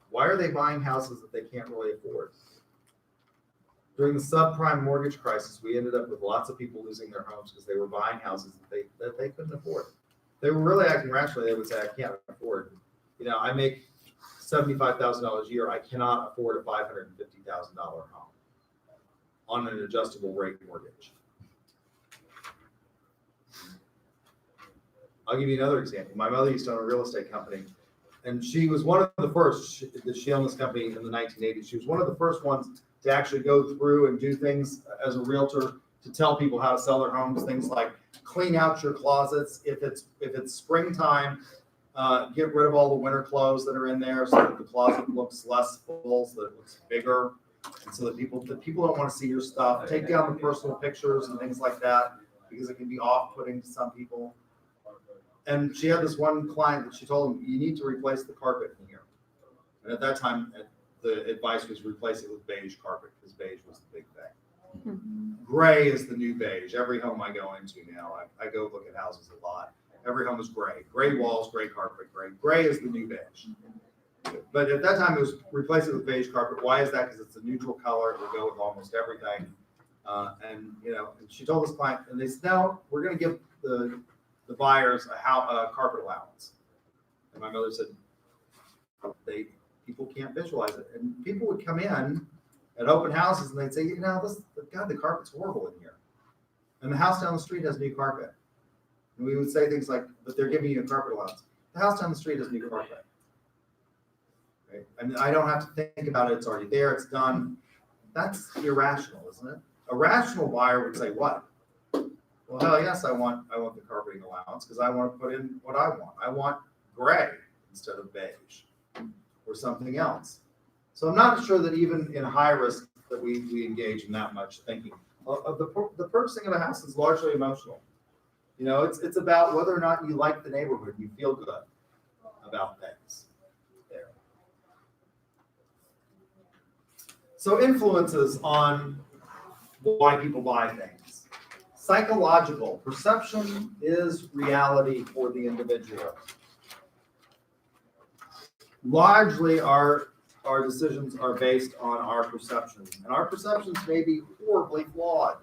why are they buying houses that they can't really afford? During the subprime mortgage crisis, we ended up with lots of people losing their homes because they were buying houses that they couldn't afford. They were really acting rationally. They would say, I can't afford. I make $75,000 a year. I cannot afford a $550,000 home on an adjustable rate mortgage. I'll give you another example. My mother used to own a real estate company, and she was one of the first. She owned this company in the 1980s. She was one of the first ones to actually go through and do things as a realtor to tell people how to sell their homes. Things like clean out your closets. If it's springtime, get rid of all the winter clothes that are in there so that the closet looks less full, so that it looks bigger, and so that people don't want to see your stuff. Take down the personal pictures and things like that because it can be off-putting to some people. And she had this one client that she told him, you need to replace the carpet in here. And at that time, the advice was replace it with beige carpet because beige was the big thing. Gray is the new beige. Every home I go into now, I go look at houses a lot. Every home is gray. Gray walls, gray carpet, gray. Gray is the new beige. But at that time, it was replace it with beige carpet. Why is that? Because it's a neutral color. It will go with almost everything. And she told this client, and they said, no, we're going to give the buyers a carpet allowance. And my mother said, people can't visualize it. And people would come in at open houses and they'd say, the carpet's horrible in here. And the house down the street has new carpet. And we would say things like, but they're giving you a carpet allowance. The house down the street has new carpet. Right? And I don't have to think about it. It's already there. It's done. That's irrational, isn't it? A rational buyer would say, what? Well, hell yes, I want the carpeting allowance because I want to put in what I want. I want gray instead of beige or something else. So I'm not sure that even in high risk that we engage in that much thinking. The purchasing of a house is largely emotional. It's about whether or not you like the neighborhood, you feel good about things there. So influences on why people buy things. Psychological perception is reality for the individual. Largely, our decisions are based on our perceptions, and our perceptions may be horribly flawed.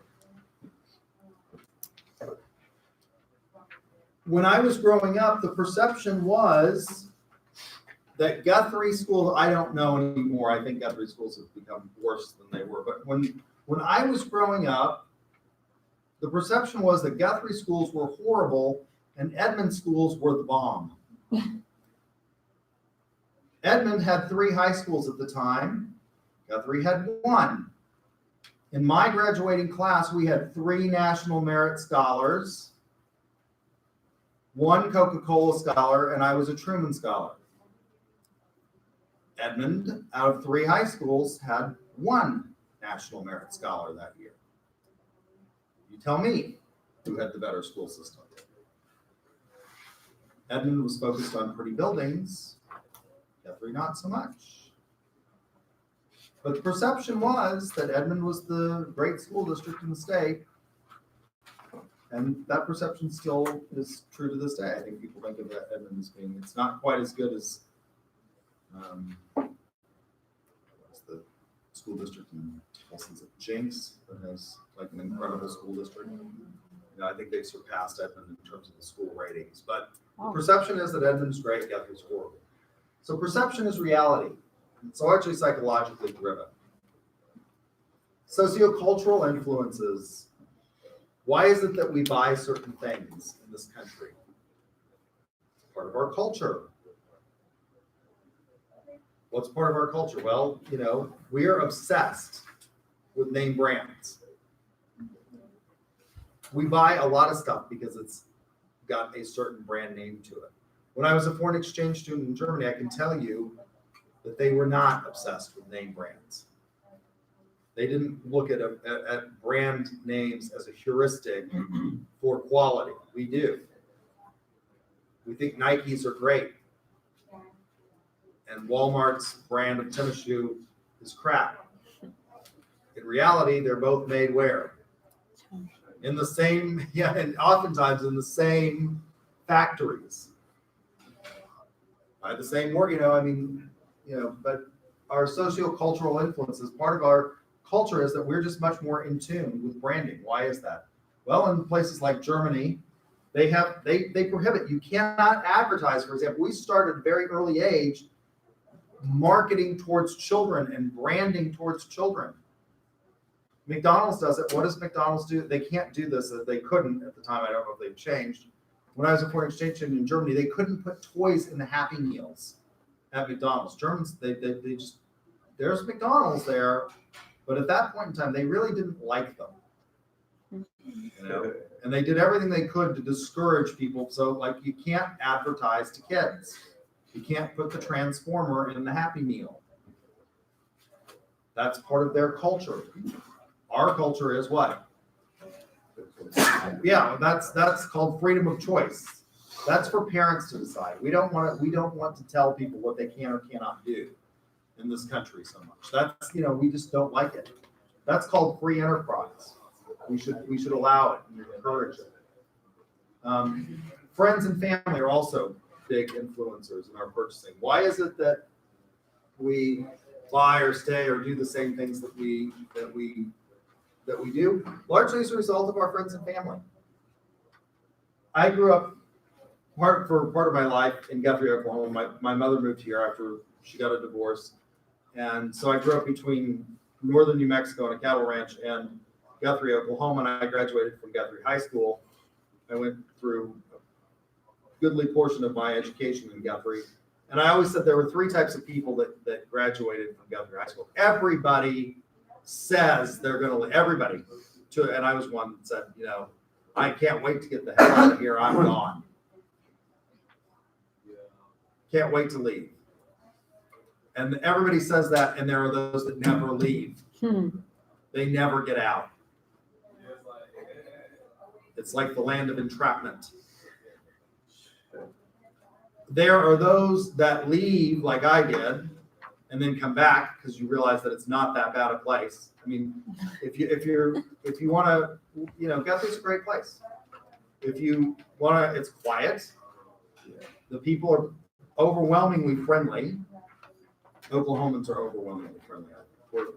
When I was growing up, the perception was that Guthrie schools, I don't know anymore. I think Guthrie schools have become worse than they were. But when I was growing up, the perception was that Guthrie schools were horrible and Edmond schools were the bomb. Edmond had 3 high schools at the time. Guthrie had 1. In my graduating class, we had 3 National Merit Scholars, 1 Coca-Cola Scholar, and I was a Truman Scholar. Edmond, out of 3 high schools, had 1 National Merit Scholar that year. You tell me who had the better school system. Edmond was focused on pretty buildings, Guthrie not so much. But the perception was that Edmond was the great school district in the state, and that perception still is true to this day. I think people think of Edmond as being, it's not quite as good as what's the school district in Tulsa, Jinx, that has like an incredible school district. I think they've surpassed Edmond in terms of the school ratings, but the Oh. perception is that Edmond's great, Guthrie's horrible. So perception is reality. It's largely psychologically driven. Sociocultural influences. Why is it that we buy certain things in this country? It's part of our culture. What's part of our culture? Well, we are obsessed with name brands. We buy a lot of stuff because it's got a certain brand name to it. When I was a foreign exchange student in Germany, I can tell you that they were not obsessed with name brands. They didn't look at brand names as a heuristic for quality. We do. We think Nikes are great. And Walmart's brand of tennis shoe is crap. In reality, they're both made where? In the same, and oftentimes in the same factories. By the same work, but our sociocultural influences, part of our culture is that we're just much more in tune with branding. Why is that? Well, in places like Germany, they prohibit, you cannot advertise. For example, we started at a very early age marketing towards children and branding towards children. McDonald's does it. What does McDonald's do? They can't do this. They couldn't at the time. I don't know if they've changed. When I was a foreign exchange student in Germany, they couldn't put toys in the Happy Meals at McDonald's. Germans, they just, there's McDonald's there, but at that point in time, they really didn't like them. And they did everything they could to discourage people. So, like, you can't advertise to kids. You can't put the Transformer in the Happy Meal. That's part of their culture. Our culture is what? Yeah, that's called freedom of choice. That's for parents to decide. We don't want to tell people what they can or cannot do in this country so much. That's, we just don't like it. That's called free enterprise. We should allow it and encourage it. Friends and family are also big influencers in our purchasing. Why is it that we buy or stay or do the same things that we do? Largely as a result of our friends and family. I grew up for part of my life in Guthrie, Oklahoma. My mother moved here after she got a divorce. And so I grew up between northern New Mexico and a cattle ranch and Guthrie, Oklahoma, and I graduated from Guthrie High School. I went through a goodly portion of my education in Guthrie. And I always said there were three types of people that graduated from Guthrie High School. Everybody says they're going to, everybody. And I was one that said, I can't wait to get the hell out of here. I'm gone. Can't wait to leave. And everybody says that, and there are those that never leave. They never get out. It's like the land of entrapment. There are those that leave like I did and then come back because you realize that it's not that bad a place. I mean, if you want to, Guthrie's a great place. If you want to, it's quiet. The people are overwhelmingly friendly. Oklahomans are overwhelmingly friendly.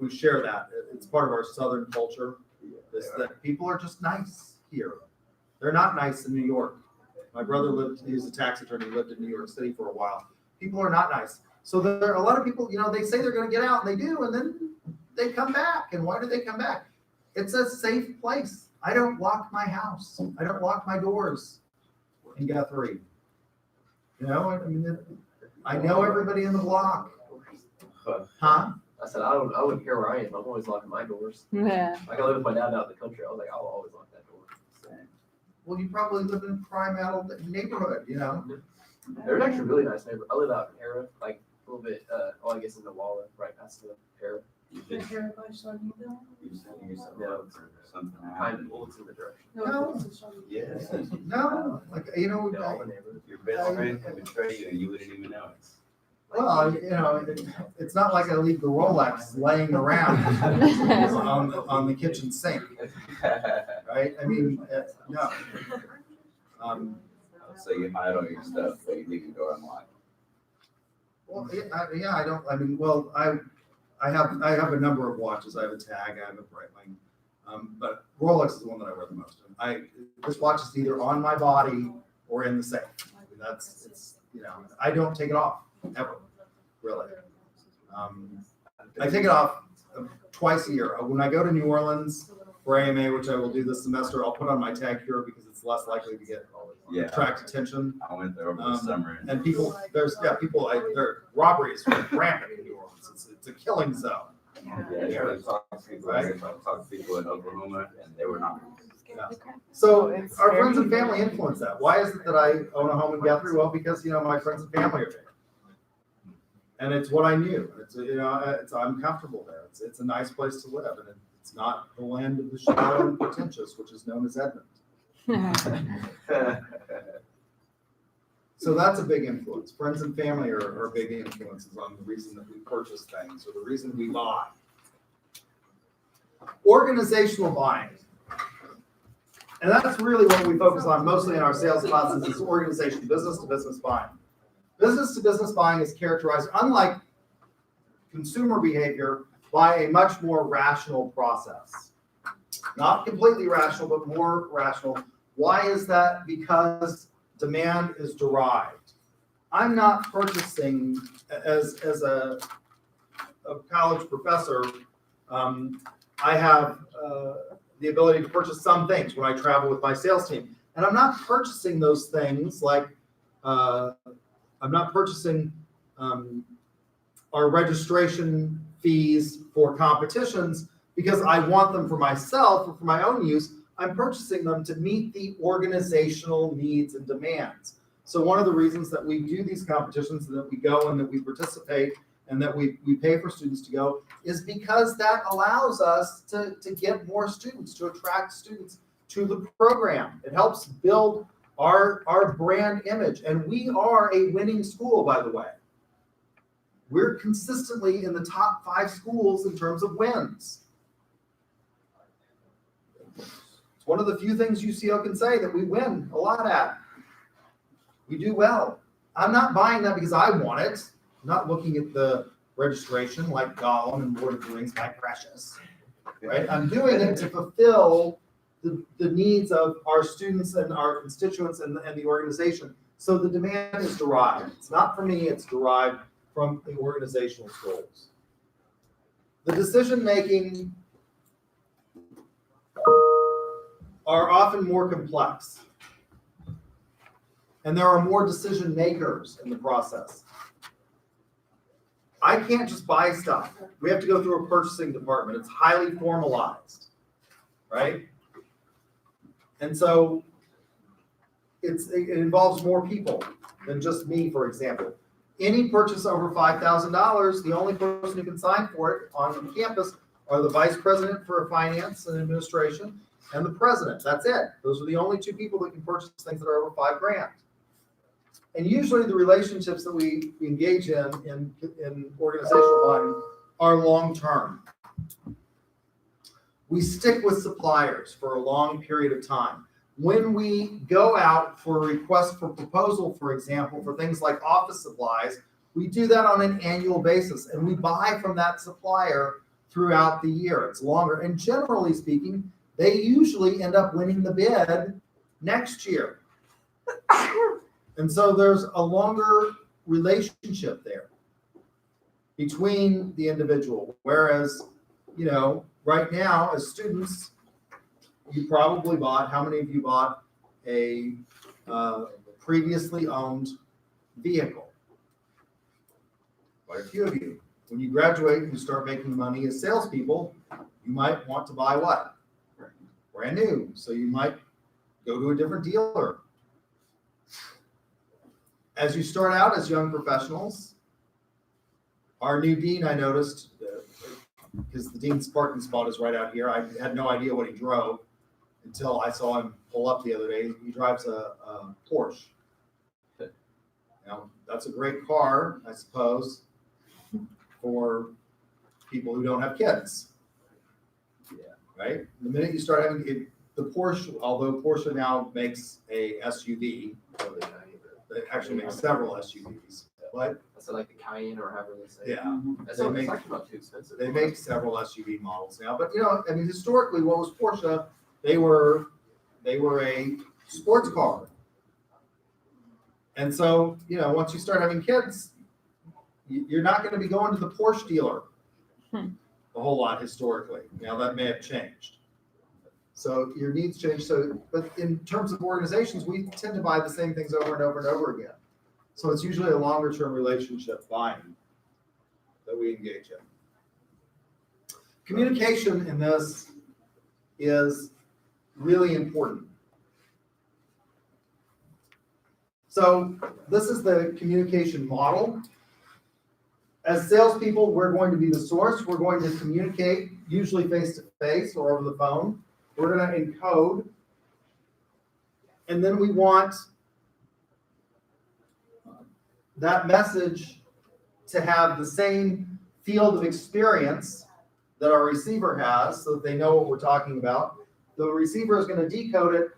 We share that. It's part of our Southern culture. That people are just nice here. They're not nice in New York. My brother he was a tax attorney, lived in New York City for a while. People are not nice. So there are a lot of people, they say they're going to get out, and they do, and then they come back. And why do they come back? It's a safe place. I don't lock my house. I don't lock my doors in Guthrie. I know everybody in the block. Huh? I said, I wouldn't care where I am. I'm always locking my doors. Yeah. Like, I live with my dad out in the country. I was like, I'll always lock that door. Well, you probably live in a prime neighborhood, They're actually really nice neighborhood. I live out in Hera, like a little bit, I guess in the Walla, right past the Hera. You said you said No. something Kind happened. of, well, it's in the direction. No. Yes. No, like, All the neighborhood. Your best friend can betray you and you wouldn't even know it. well, it's not like I leave the Rolex laying around on the kitchen sink, right? I mean, no. So you hide all your stuff, but you leave your door unlocked. Well, yeah, I don't. I mean, well, I have a number of watches. I have a Tag. I have a Breitling, but Rolex is the one that I wear the most. This watch is either on my body or in the safe. I mean, I don't take it off ever, really. I take it off twice a year. When I go to New Orleans for AMA, which I will do this semester, I'll put on my tag here because it's less likely to get attract attention. I went there over the summer. And their robbery is rampant in New Orleans. It's a killing zone. Yeah, I talked to people in Oklahoma, and they were not. Yeah. So our friends and family influence that. Why is it that I own a home in Guthrie? Well, because my friends and family are there, and it's what I knew. I'm comfortable there. It's a nice place to live, and it's not the land of the shallow and pretentious, which is known as Edmond. So that's a big influence. Friends and family are big influences on the reason that we purchase things or the reason we buy. Organizational buying. And that's really what we focus on mostly in our sales classes is organization, business to business buying. Business to business buying is characterized, unlike consumer behavior, by a much more rational process. Not completely rational, but more rational. Why is that? Because demand is derived. I'm not purchasing as a college professor. I have the ability to purchase some things when I travel with my sales team, and I'm not purchasing those things like I'm not purchasing our registration fees for competitions because I want them for myself or for my own use. I'm purchasing them to meet the organizational needs and demands. So one of the reasons that we do these competitions and that we go and that we participate and that we pay for students to go is because that allows us to get more students, to attract students to the program. It helps build our brand image. And we are a winning school, by the way. We're consistently in the top 5 schools in terms of wins. It's one of the few things UCO can say that we win a lot at. We do well. I'm not buying that because I want it. I'm not looking at the registration like Gollum and Lord of the Rings, my precious. Right? I'm doing it to fulfill the needs of our students and our constituents and the organization. So the demand is derived. It's not from me, it's derived from the organizational goals. The decision-making are often more complex. And there are more decision makers in the process. I can't just buy stuff. We have to go through a purchasing department. It's highly formalized, right? And so it involves more people than just me, for example. Any purchase over $5,000, the only person who can sign for it on campus are the vice president for finance and administration and the president. That's it. Those are the only 2 people that can purchase things that are over $5,000. And usually the relationships that we engage in organizational buying are long-term. We stick with suppliers for a long period of time. When we go out for a request for proposal, for example, for things like office supplies, we do that on an annual basis, and we buy from that supplier throughout the year. It's longer, and generally speaking, they usually end up winning the bid next year. And so there's a longer relationship there between the individual. Whereas, right now as students, you probably bought, how many of you bought a previously owned vehicle? Quite a few of you. When you graduate and you start making money as salespeople, you might want to buy what? Brand new. So you might go to a different dealer. As you start out as young professionals, our new dean, I noticed, because the dean's parking spot is right out here. I had no idea what he drove until I saw him pull up the other day. He drives a Porsche. Now, that's a great car, I suppose, for people who don't have kids. Yeah, right? The minute you start having the Porsche, although Porsche now makes a SUV, it actually makes several SUVs. What? So like the Cayenne or however they say. Yeah. It's actually not too expensive. They make several SUV models now, but historically, what was Porsche? They were they were a sports car. And so, once you start having kids, you're not going to be going to the Porsche dealer a whole lot historically. Now that may have changed. So your needs change. But in terms of organizations, we tend to buy the same things over and over and over again. So it's usually a longer term relationship buying that we engage in. Communication in this is really important. So this is the communication model. As salespeople, we're going to be the source. We're going to communicate, usually face-to-face or over the phone. We're going to encode. And then we want that message to have the same field of experience that our receiver has, so that they know what we're talking about. The receiver is going to decode it,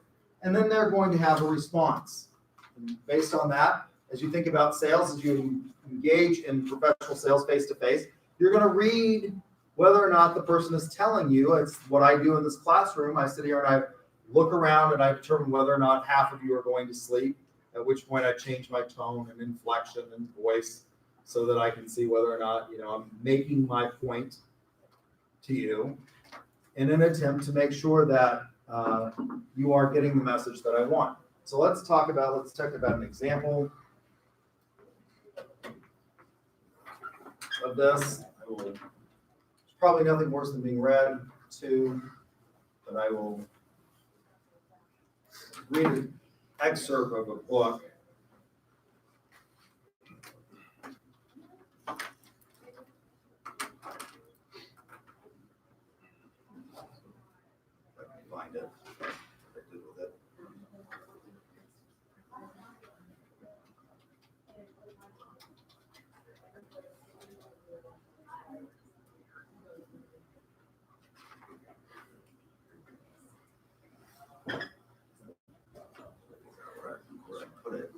and then they're going to have a response. And based on that, as you think about sales, as you engage in professional sales face-to-face, you're going to read whether or not the person is telling you. It's what I do in this classroom. I sit here and I look around and I determine whether or not half of you are going to sleep, at which point I change my tone and inflection and voice so that I can see whether or not, I'm making my point to you in an attempt to make sure that you are getting the message that I want. So let's talk about an example of this. It's probably nothing worse than being read to, but I will read an excerpt of a book. If I can find it. What I did with it. Where I put it.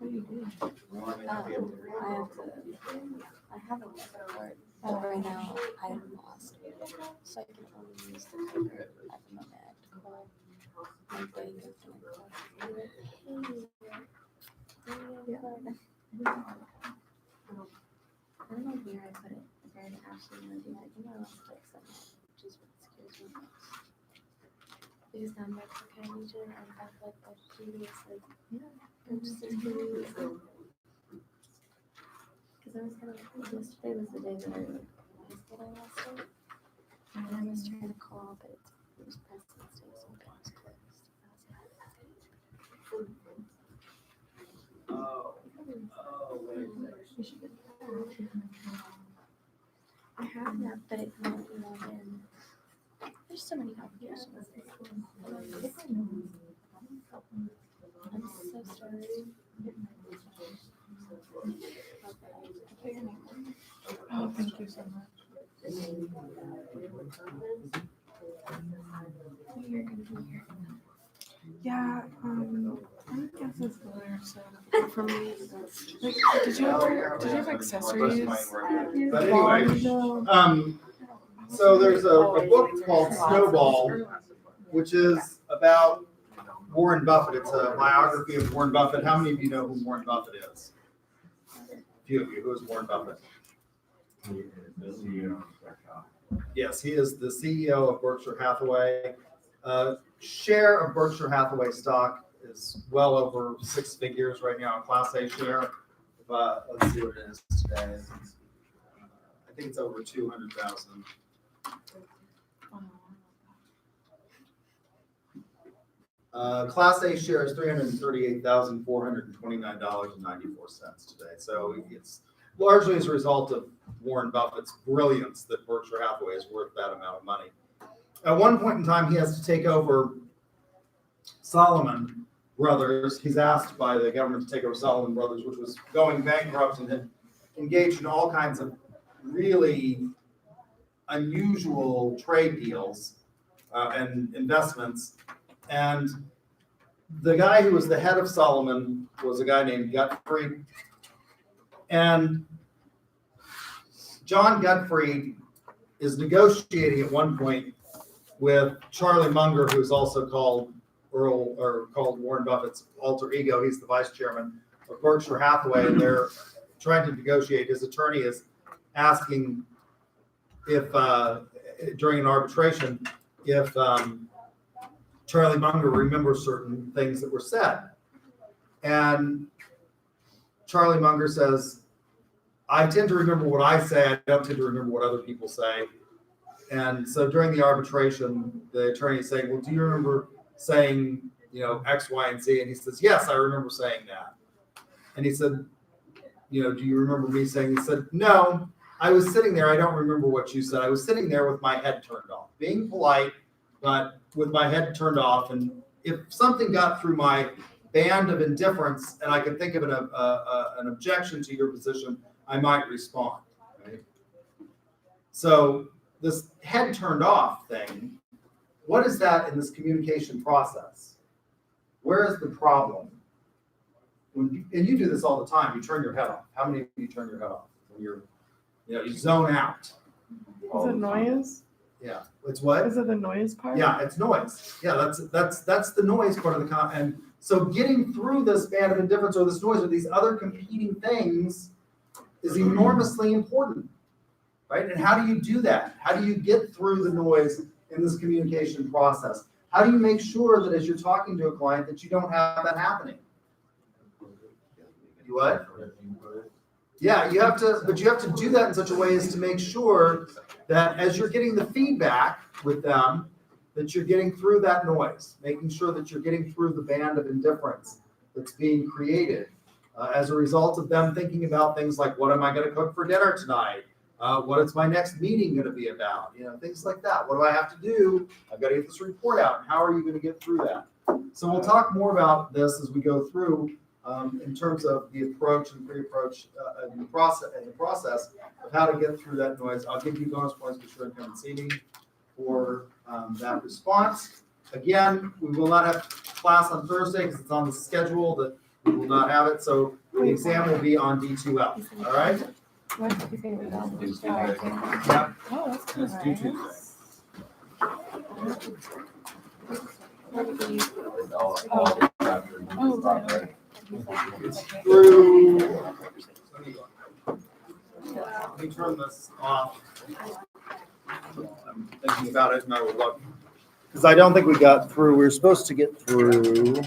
What are you doing? I have a card, but right now I am lost. So I can only use the card at the moment. I have to call my bank and call. I don't know where I put it. Like I actually know do. I think I lost like something, which is what scares me most. Because now I'm like, okay, I need to run back like a previous like consistency. Because I was kind of, yesterday was the day that I realized that I lost it. And then I was trying to call, but it was President's Day, so it was closed. I have that, but it won't log in. There's so many applications. I'm so sorry. Oh, thank you so much. You're gonna be here. Yeah, I guess it's there. So for me, like, did you have accessories? But anyway, so there's a book called Snowball, which is about Warren Buffett. It's a biography of Warren Buffett. How many of you know who Warren Buffett is? If few of you. Who is Warren Buffett? He is the CEO of Berkshire. Yes, he is the CEO of Berkshire Hathaway. Share of Berkshire Hathaway stock is well over 6 figures right now, a Class A share. But let's see what it is today. I think it's over 200,000. Class A share is $338,429.94 today. So it's largely as a result of Warren Buffett's brilliance that Berkshire Hathaway is worth that amount of money. At one point in time, he has to take over Salomon Brothers. He's asked by the government to take over Salomon Brothers, which was going bankrupt and had engaged in all kinds of really unusual trade deals and investments. And the guy who was the head of Salomon was a guy named Gottfried. And John Gottfried is negotiating at one point with Charlie Munger, who's also called Warren Buffett's alter ego. He's the vice chairman of Berkshire Hathaway, and they're trying to negotiate. His attorney is asking if, during an arbitration, if Charlie Munger remembers certain things that were said. And Charlie Munger says, I tend to remember what I say, I don't tend to remember what other people say. And so during the arbitration, the attorney is saying, well, do you remember saying, X, Y, and Z? And he says, yes, I remember saying that. And he said, do you remember me saying? He said, no, I was sitting there. I don't remember what you said. I was sitting there with my head turned off, being polite, but with my head turned off. And if something got through my band of indifference and I could think of an objection to your position, I might respond. Right? So this head turned off thing, what is that in this communication process? Where is the problem? And you do this all the time. You turn your head off. How many of you turn your head off when you zone out? Is it noise? Yeah. It's what? Is it the noise part? Yeah, it's noise. Yeah, that's the noise part of the and so getting through this band of indifference or this noise or these other competing things is enormously important, right? And how do you do that? How do you get through the noise in this communication process? How do you make sure that as you're talking to a client that you don't have that happening? You what? Yeah, you have to do that in such a way as to make sure that as you're getting the feedback with them, that you're getting through that noise, making sure that you're getting through the band of indifference that's being created as a result of them thinking about things like, what am I going to cook for dinner tonight? What is my next meeting going to be about? Things like that. What do I have to do? I've got to get this report out. How are you going to get through that? So we'll talk more about this as we go through in terms of the approach and pre-approach in the process of how to get through that noise. I'll give you bonus points. Be sure to come and see me for that response. Again, we will not have class on Thursday because it's on the schedule that we will not have it. So the exam will be on D2L. All right? What? You think we don't? Yeah. Oh, that's cool. Let's do Tuesday. Oh, right. It's through. Let me turn this off. I'm thinking about it and I will look. Because I don't think we got through. We were supposed to get through.